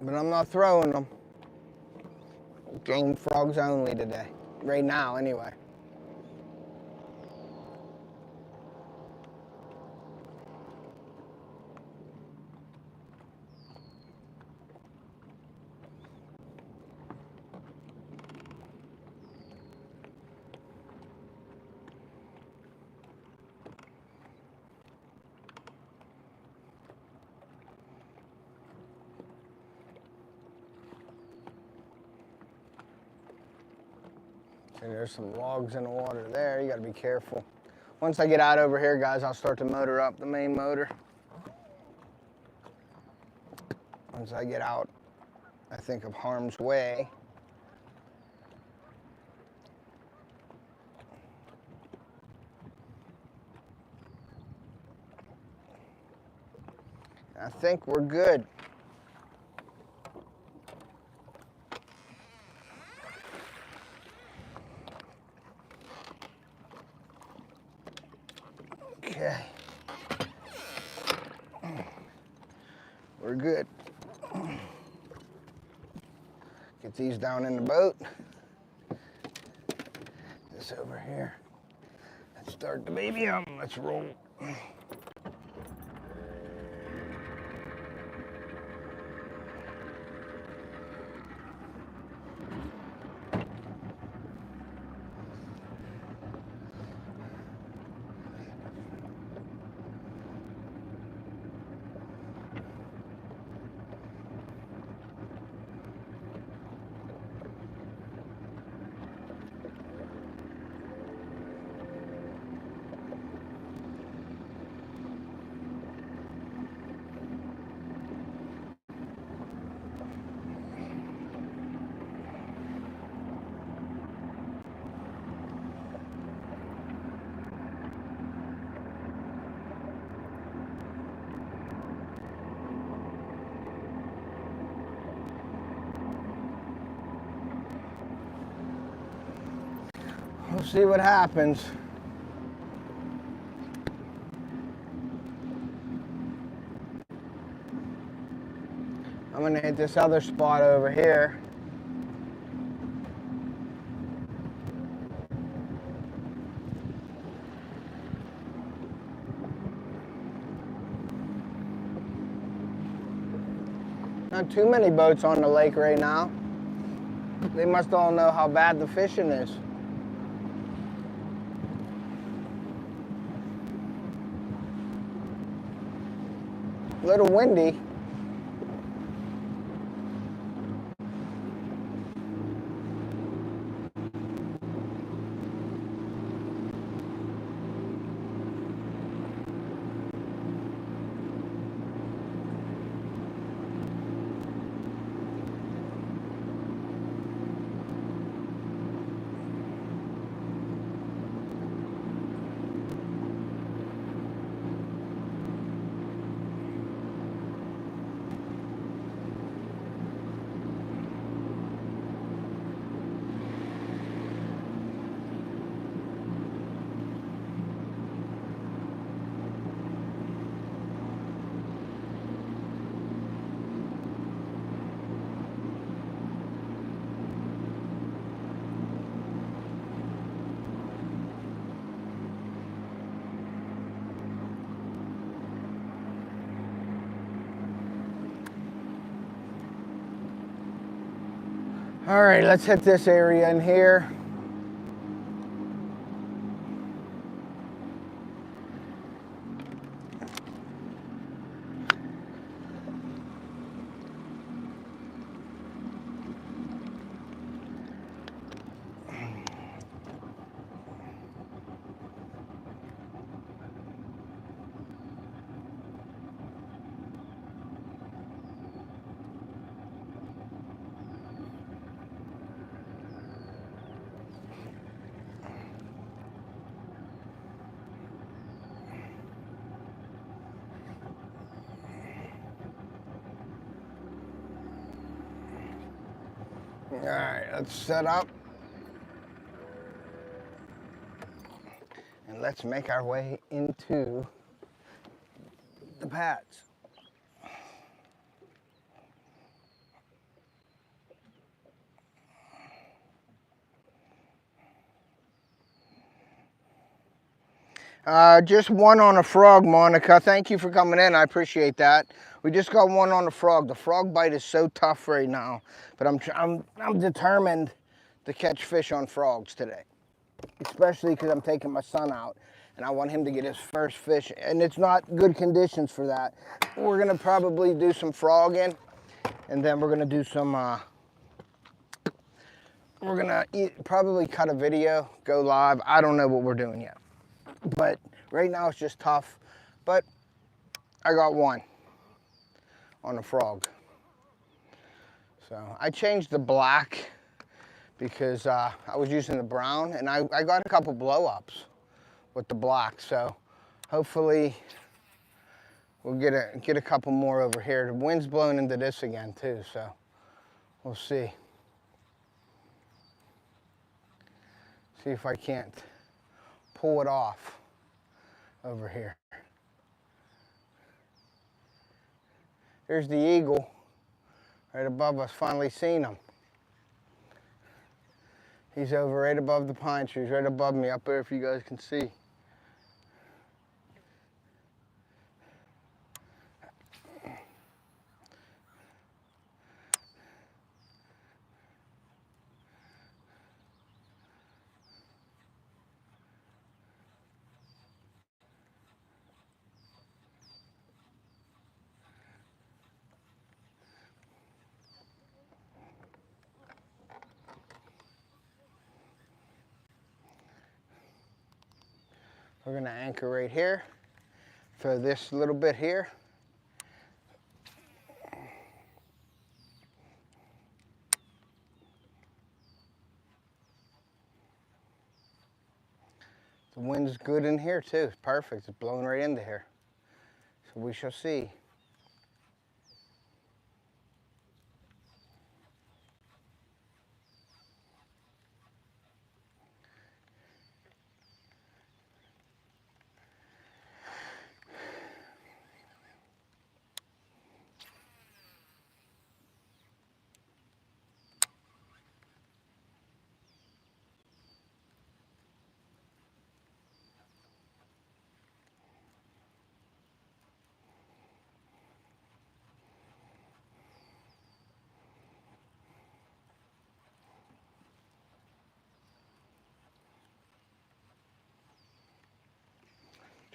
But I'm not throwing them. Game frogs only today. Right now, anyway. And there's some logs in the water there. You gotta be careful. Once I get out over here, guys, I'll start to motor up the main motor. Once I get out, I think, of harm's way. I think we're good. Okay. We're good. Get these down in the boat. This over here. Let's start the baby up. Let's roll. We'll see what happens. I'm gonna hit this other spot over here. Not too many boats on the lake right now. They must all know how bad the fishing is. A little windy. All right, let's hit this area in here. All right, let's set up. And let's make our way into the pads. Just one on a frog, Monica. Thank you for coming in. I appreciate that. We just got one on the frog. The frog bite is so tough right now, but I'm determined to catch fish on frogs today, especially because I'm taking my son out and I want him to get his first fish, and it's not good conditions for that. We're gonna probably do some frogging, and then we're gonna do some. We're gonna probably cut a video, go live. I don't know what we're doing yet. But right now it's just tough. But I got one on a frog. So I changed the black because I was using the brown, and I got a couple blow-ups with the black. So hopefully we'll get a couple more over here. The wind's blowing into this again too, so we'll see. See if I can't pull it off over here. There's the eagle right above us. Finally seen him. He's over right above the pine trees, right above me up there if you guys can see. We're gonna anchor right here for this little bit here. The wind's good in here too. It's perfect. It's blowing right into here. So we shall see.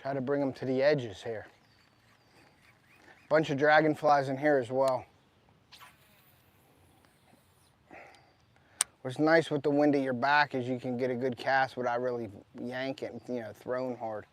Try to bring them to the edges here. Bunch of dragonflies in here as well. What's nice with the wind at your back is you can get a good cast without really yanking, throwing hard.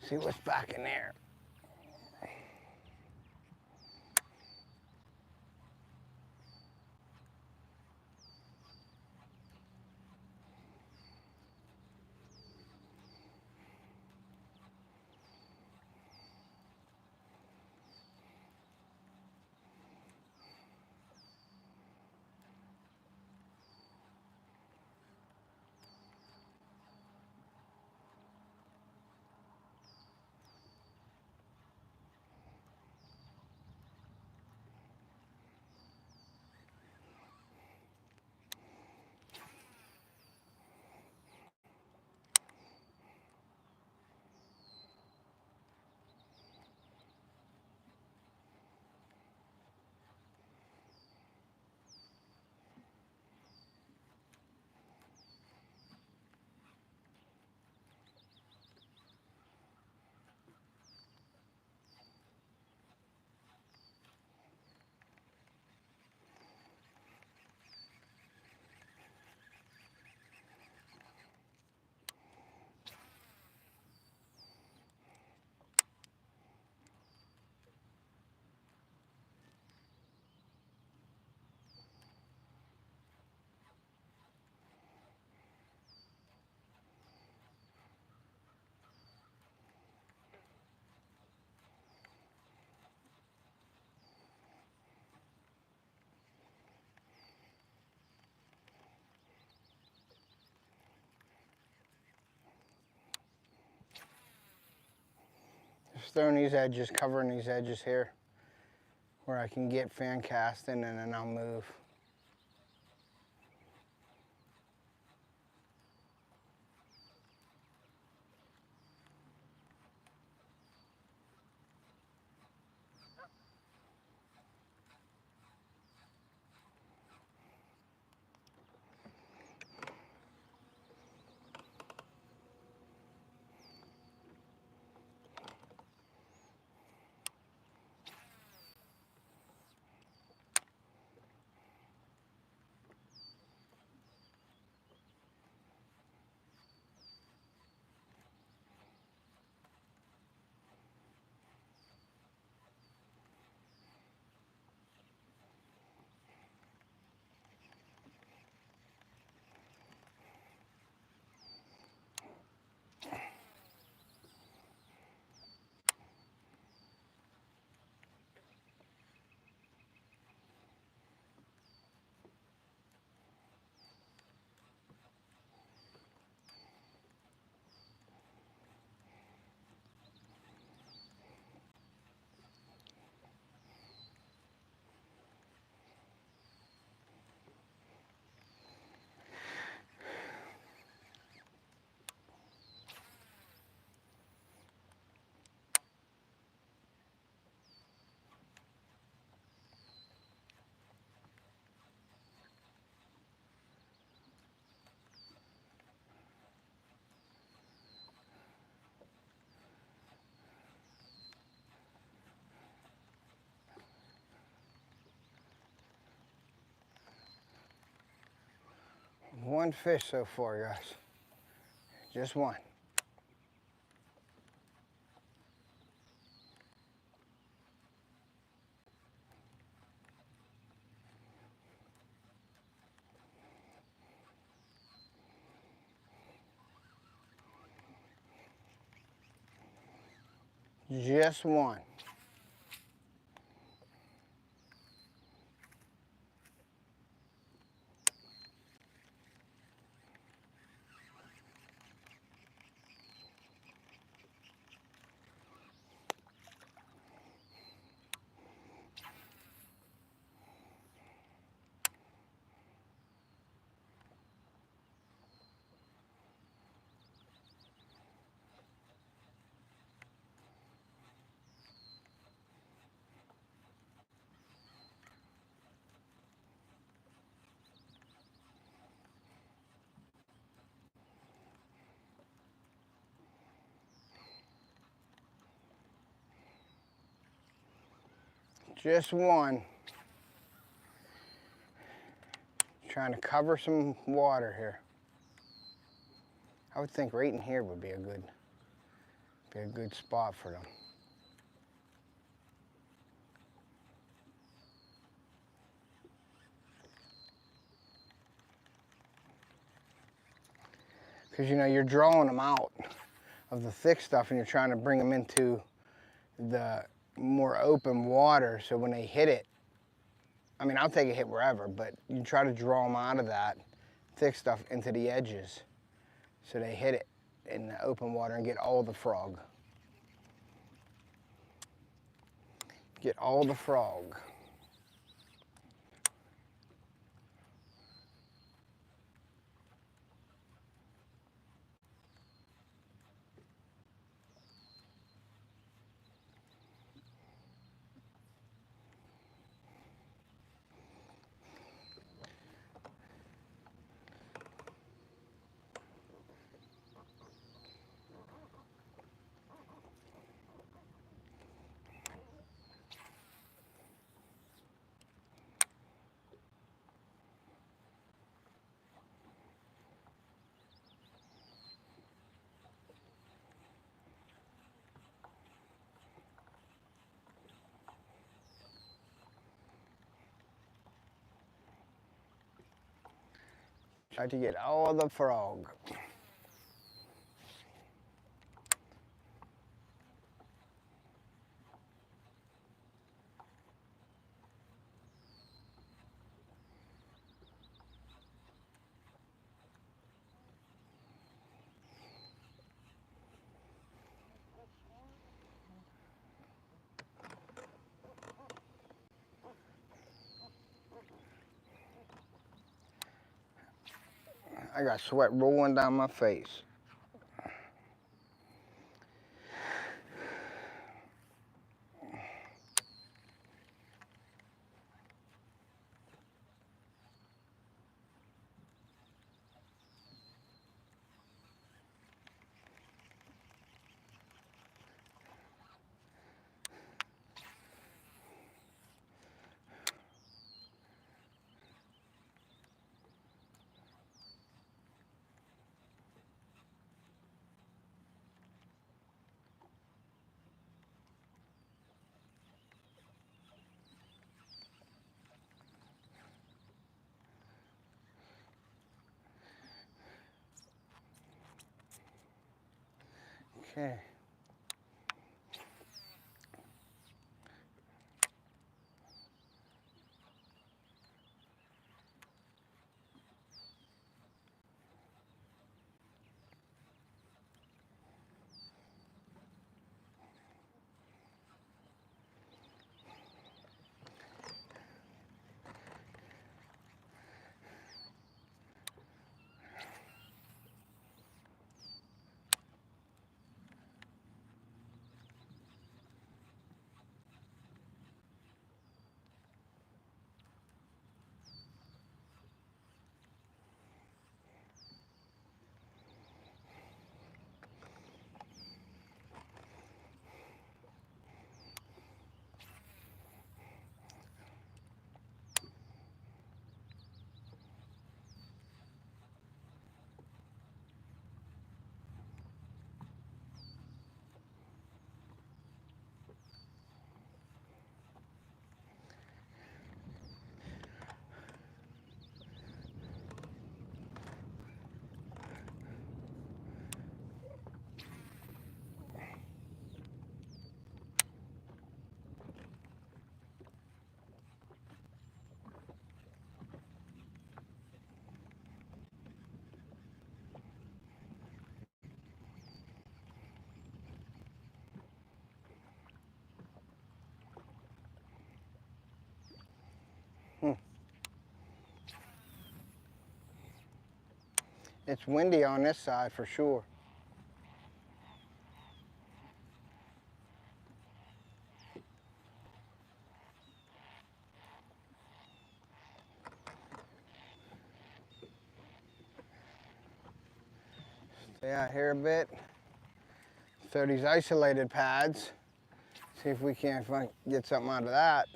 See what's back in there. throwing these edges, covering these edges here where I can get fan casting, and then I'll move. One fish so far, guys. Just one. Just one. Just one. Trying to cover some water here. I would think right in here would be a good spot for them. Because you know, you're drawing them out of the thick stuff and you're trying to bring them into the more open water, so when they hit it, I mean, I'll take a hit wherever, but you try to draw them out of that thick stuff into the edges so they hit it in the open water and get all the frog. Get all the frog. Try to get all the frog. I got sweat rolling down my face. Okay. It's windy on this side for sure. Stay out here a bit. Throw these isolated pads. See if we can't get something out of that.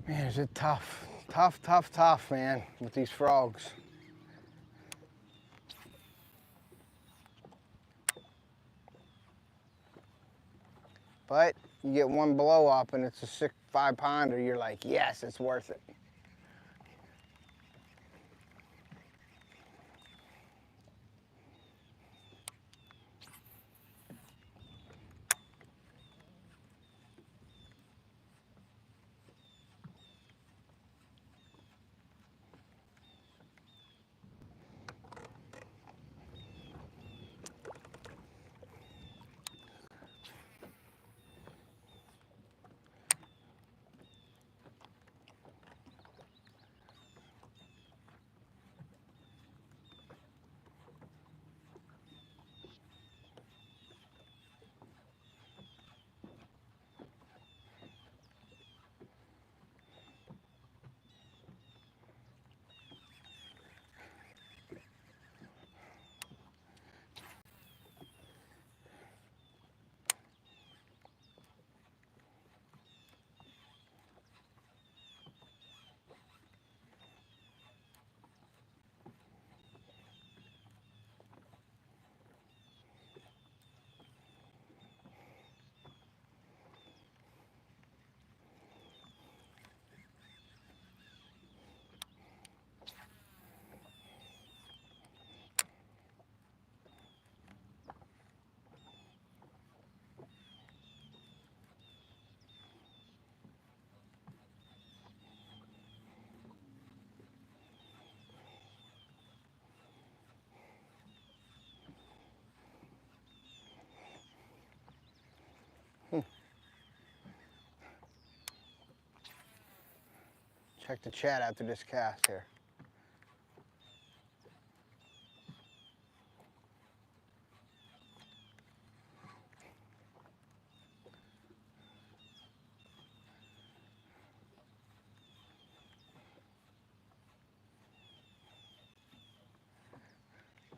Man, is it tough. Tough, tough, tough, man, with these frogs. But you get one blow up and it's a 5 pounder, you're like, yes, it's worth it. Check the chat after this cast here.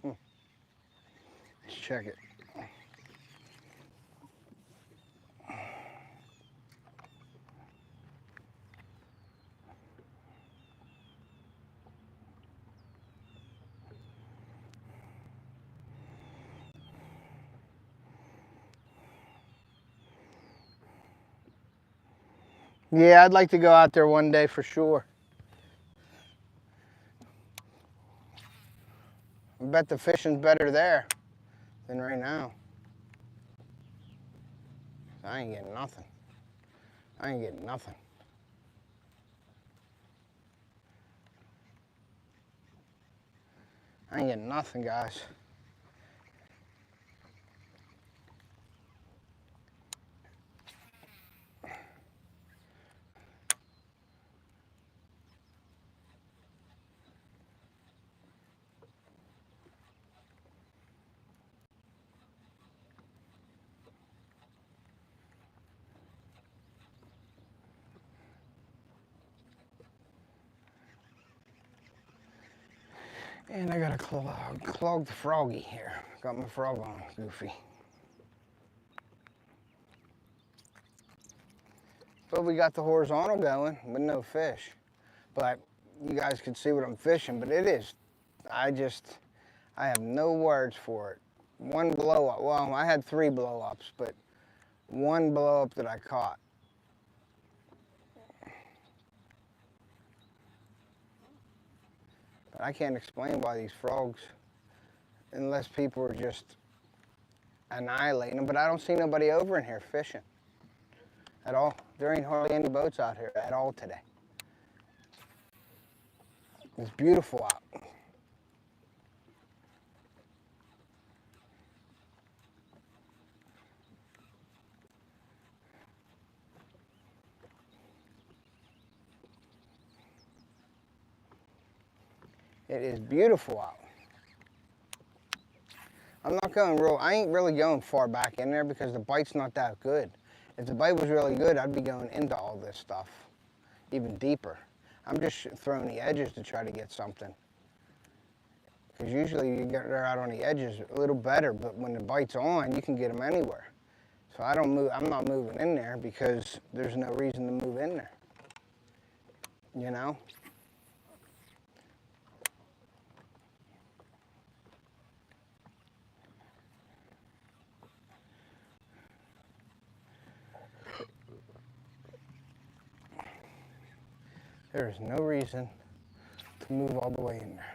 Let's check it. Yeah, I'd like to go out there one day for sure. I bet the fishing's better there than right now. I ain't getting nothing. I ain't getting nothing. I ain't getting nothing, guys. And I got a clogged froggy here. Got my frog on, goofy. But we got the horizontal going with no fish. But you guys can see what I'm fishing, but it is, I have no words for it. One blow up, well, I had 3 blow ups, but one blow up that I caught. But I can't explain why these frogs, unless people are just annihilating them, but I don't see nobody over in here fishing at all. There ain't hardly any boats out here at all today. It's beautiful out. It is beautiful out. I'm not going I ain't really going far back in there because the bite's not that good. If the bite was really good, I'd be going into all this stuff, even deeper. I'm just throwing the edges to try to get something. Because usually you get her out on the edges a little better, but when the bite's on, you can get them anywhere. So I don't move, I'm not moving in there because there's no reason to move in there. You know? There is no reason to move all the way in there.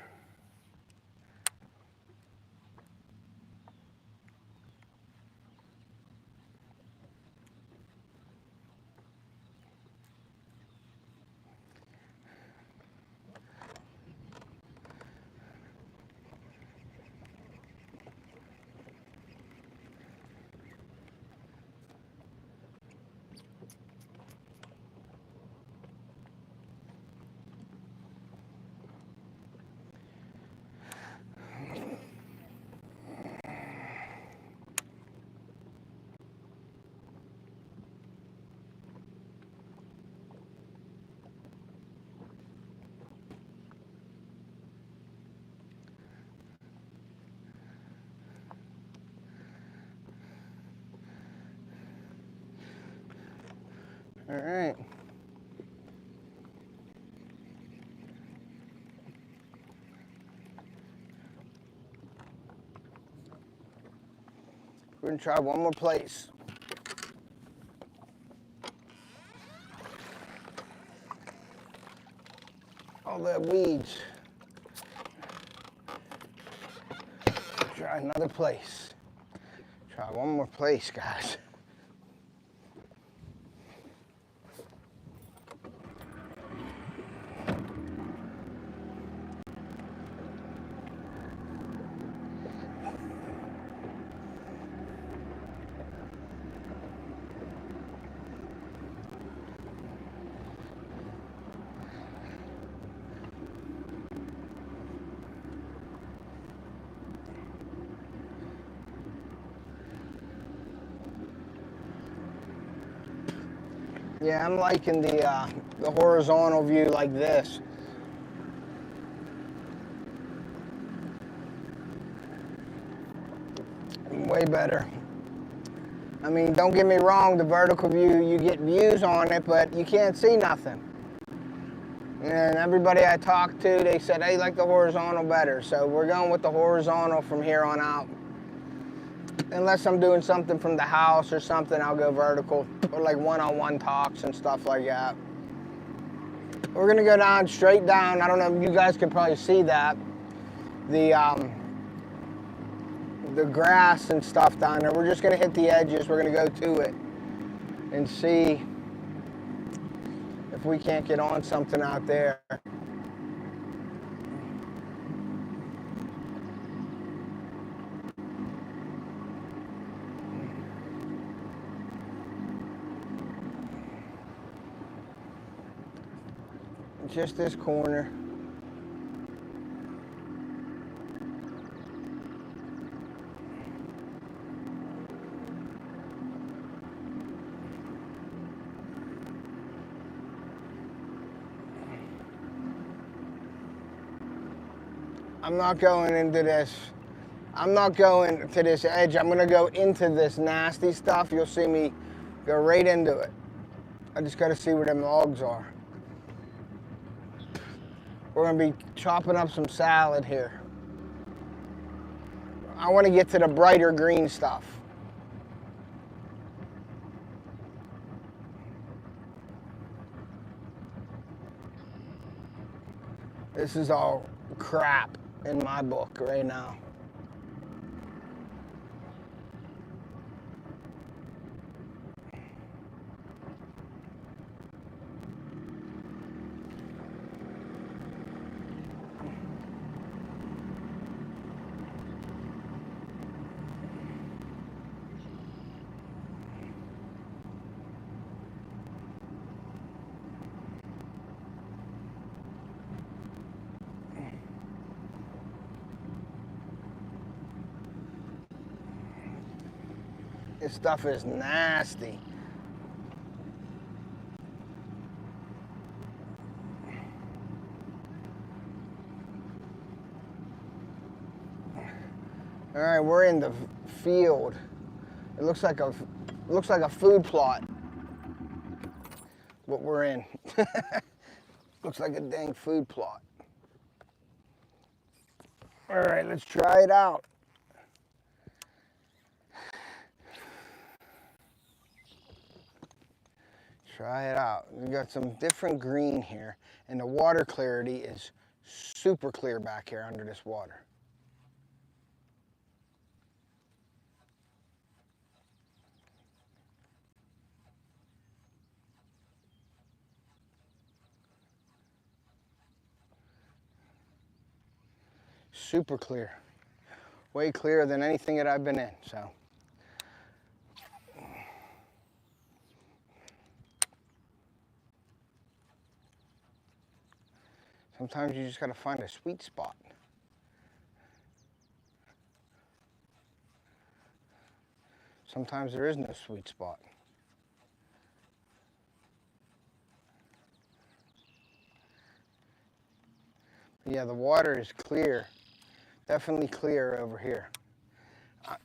All right. We're gonna try one more place. All that weeds. Try another place. Try one more place, guys. Yeah, I'm liking the horizontal view like this. Way better. I mean, don't get me wrong, the vertical view, you get views on it, but you can't see nothing. And everybody I talked to, they said they like the horizontal better. So we're going with the horizontal from here on out. Unless I'm doing something from the house or something, I'll go vertical, or like one-on-one talks and stuff like that. We're gonna go down, straight down. I don't know, you guys can probably see that. The grass and stuff down there. We're just gonna hit the edges. We're gonna go to it and see if we can't get on something out there. Just this corner. I'm not going into this. I'm not going to this edge. I'm gonna go into this nasty stuff. You'll see me go right into it. I just gotta see where them logs are. We're gonna be chopping up some salad here. I wanna get to the brighter green stuff. This is all crap in my book right now. This stuff is nasty. All right, we're in the field. It looks like a food plot. What we're in. Looks like a dang food plot. All right, let's try it out. Try it out. We got some different green here, and the water clarity is super clear back here under this water. Super clear. Way clearer than anything that I've been in, so. Sometimes you just gotta find a sweet spot. Sometimes there is no sweet spot. Yeah, the water is clear. Definitely clear over here.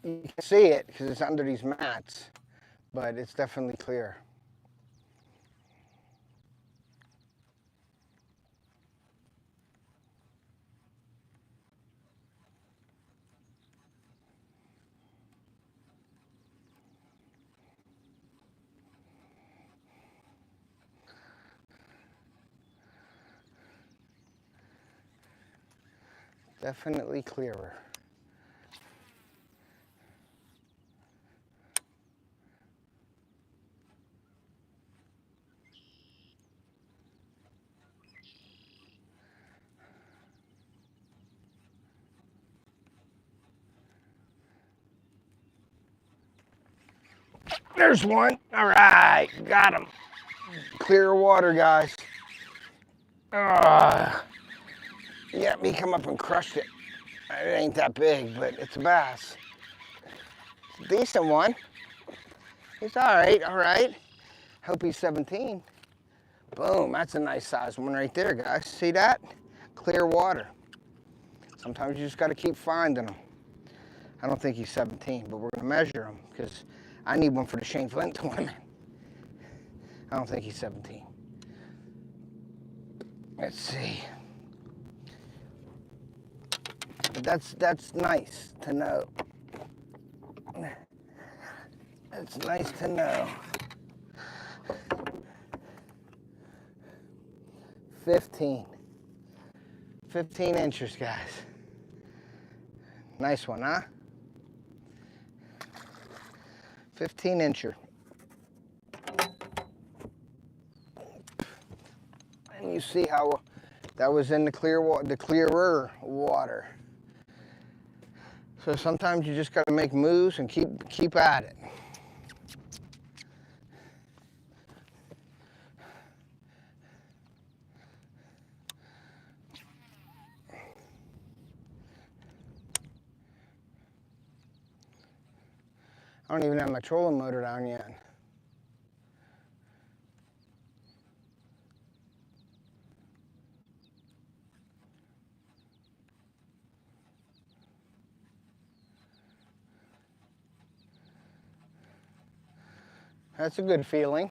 You can see it because it's under these mats, but it's definitely clear. Definitely clearer. There's one. All right, got him. Clear water, guys. Yeah, me come up and crushed it. It ain't that big, but it's a bass. It's a decent one. He's all right, all right. Hope he's 17. Boom, that's a nice size one right there, guys. See that? Clear water. Sometimes you just got to keep finding them. I don't think he's 17, but we're going to measure him because I need one for the Shane Flint tournament. I don't think he's 17. Let's see. But that's nice to know. That's nice to know. 15 inches, guys. Nice one, huh? 15 incher. And you see how that was in the clearer water. So sometimes you just got to make moves and keep at it. I don't even have my trolling motor down yet. That's a good feeling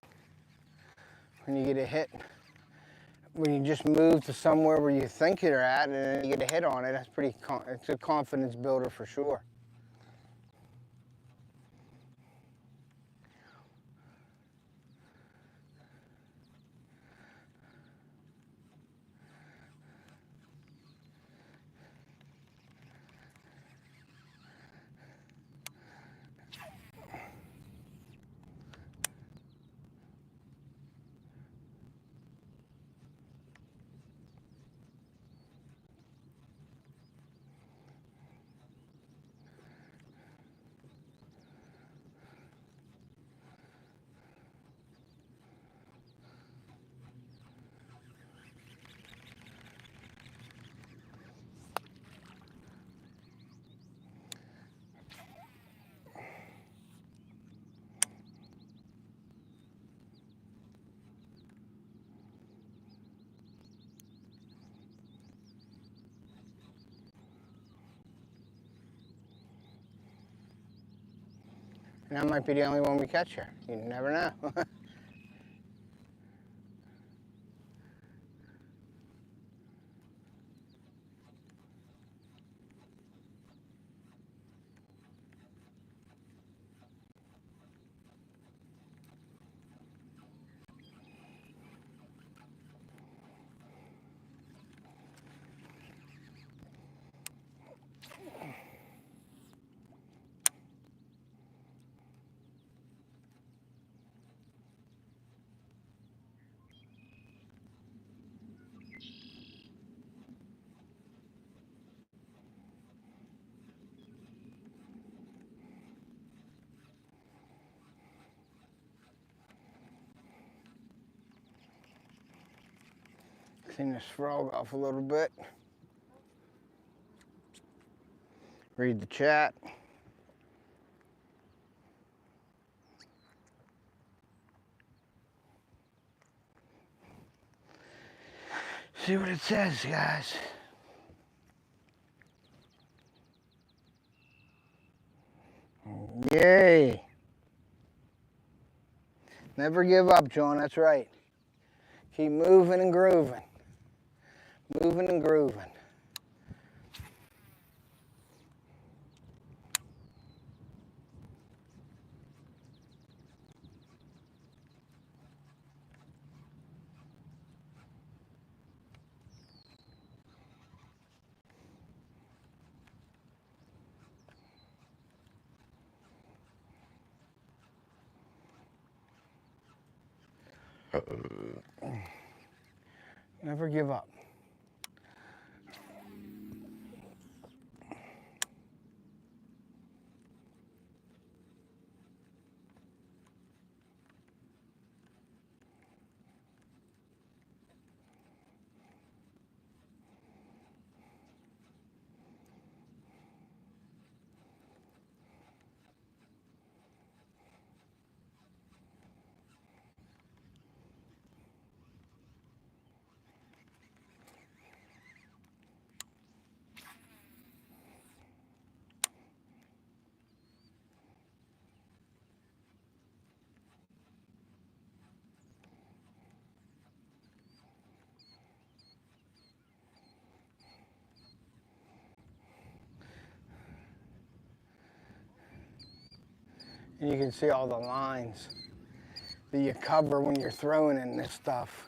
when you get a hit. When you just move to somewhere where you think you're at and then you get a hit on it, that's it's a confidence builder for sure. And that might be the only one we catch here. You never know. Clean this frog off a little bit. Read the chat. See what it says, guys. Yay. Never give up, John, that's right. Keep moving and grooving. Moving and grooving. Never give up. And you can see all the lines that you cover when you're throwing in this stuff.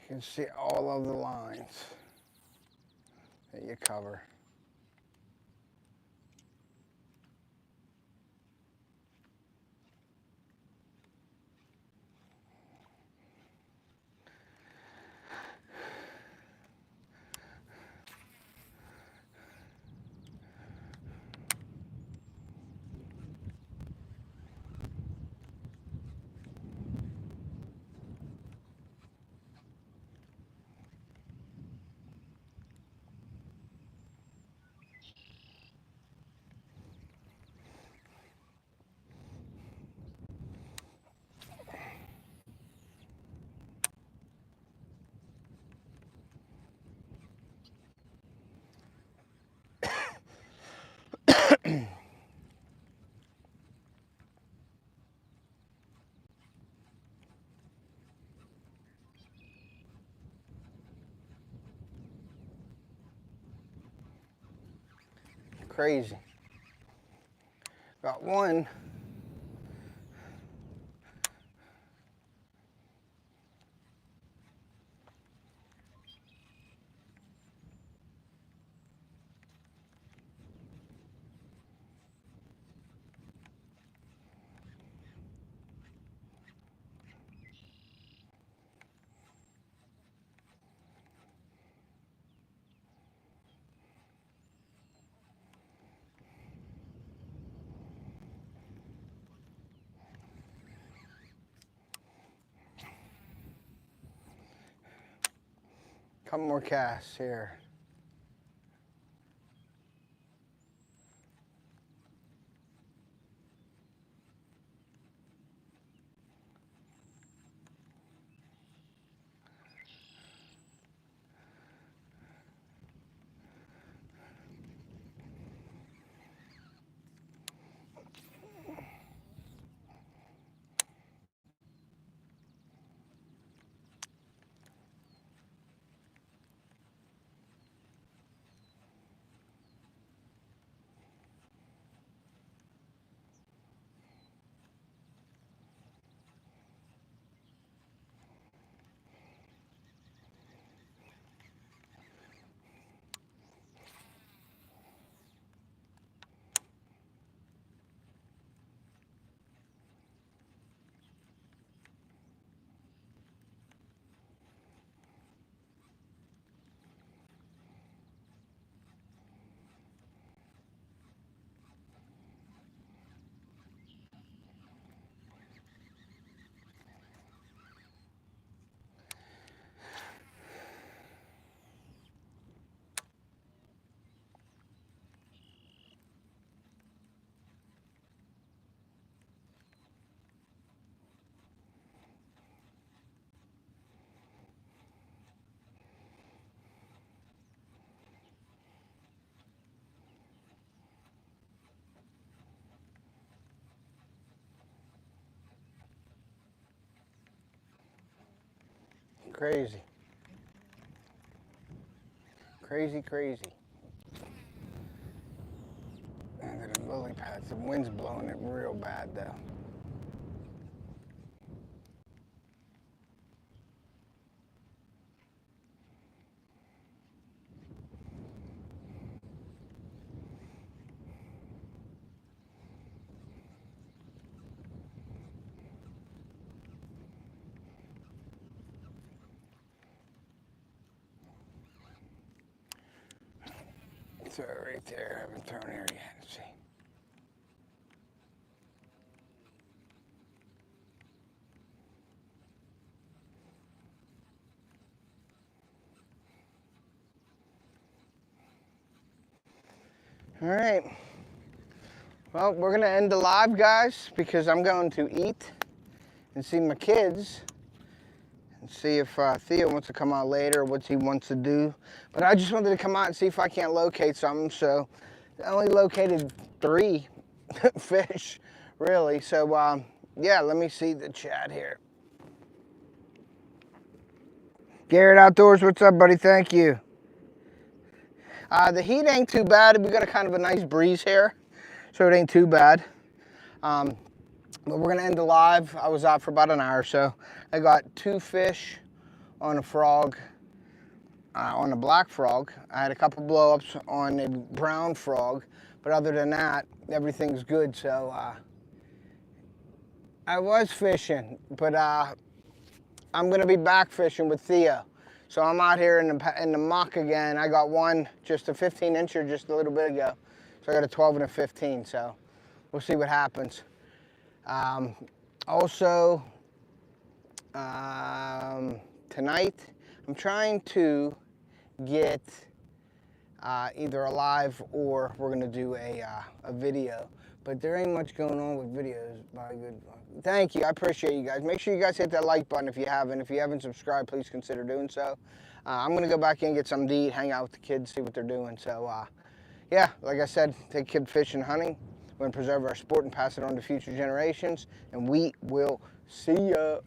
You can see all of the lines that you cover. Crazy. Got one. Couple more casts here. Crazy. Crazy, crazy. And the lily pads, the wind's blowing it real bad though. So right there, I haven't thrown there yet. Let's see. All right. Well, we're gonna end the live, guys, because I'm going to eat and see my kids and see if Theo wants to come out later, what he wants to do. But I just wanted to come out and see if I can't locate something. So I only located 3 fish, really. So yeah, let me see the chat here. Garrett Outdoors, what's up, buddy? Thank you. The heat ain't too bad. We got a kind of a nice breeze here, so it ain't too bad. But we're gonna end the live. I was out for about an hour, so I got 2 fish on a frog, on a black frog. I had a couple blow-ups on a brown frog, but other than that, everything's good. So I was fishing, but I'm gonna be back fishing with Theo. So I'm out here in the muck again. I got one, just a 15-incher just a little bit ago. So I got a 12 and a 15, so we'll see what happens. Also, tonight, I'm trying to get either a live or we're gonna do a video. But there ain't much going on with videos. Thank you, I appreciate you guys. Make sure you guys hit that like button if you haven't. If you haven't subscribed, please consider doing so. I'm gonna go back in, get something to eat, hang out with the kids, see what they're doing. So yeah, like I said, take kid fishing and hunting. We're gonna preserve our sport and pass it on to future generations. And we will see ya.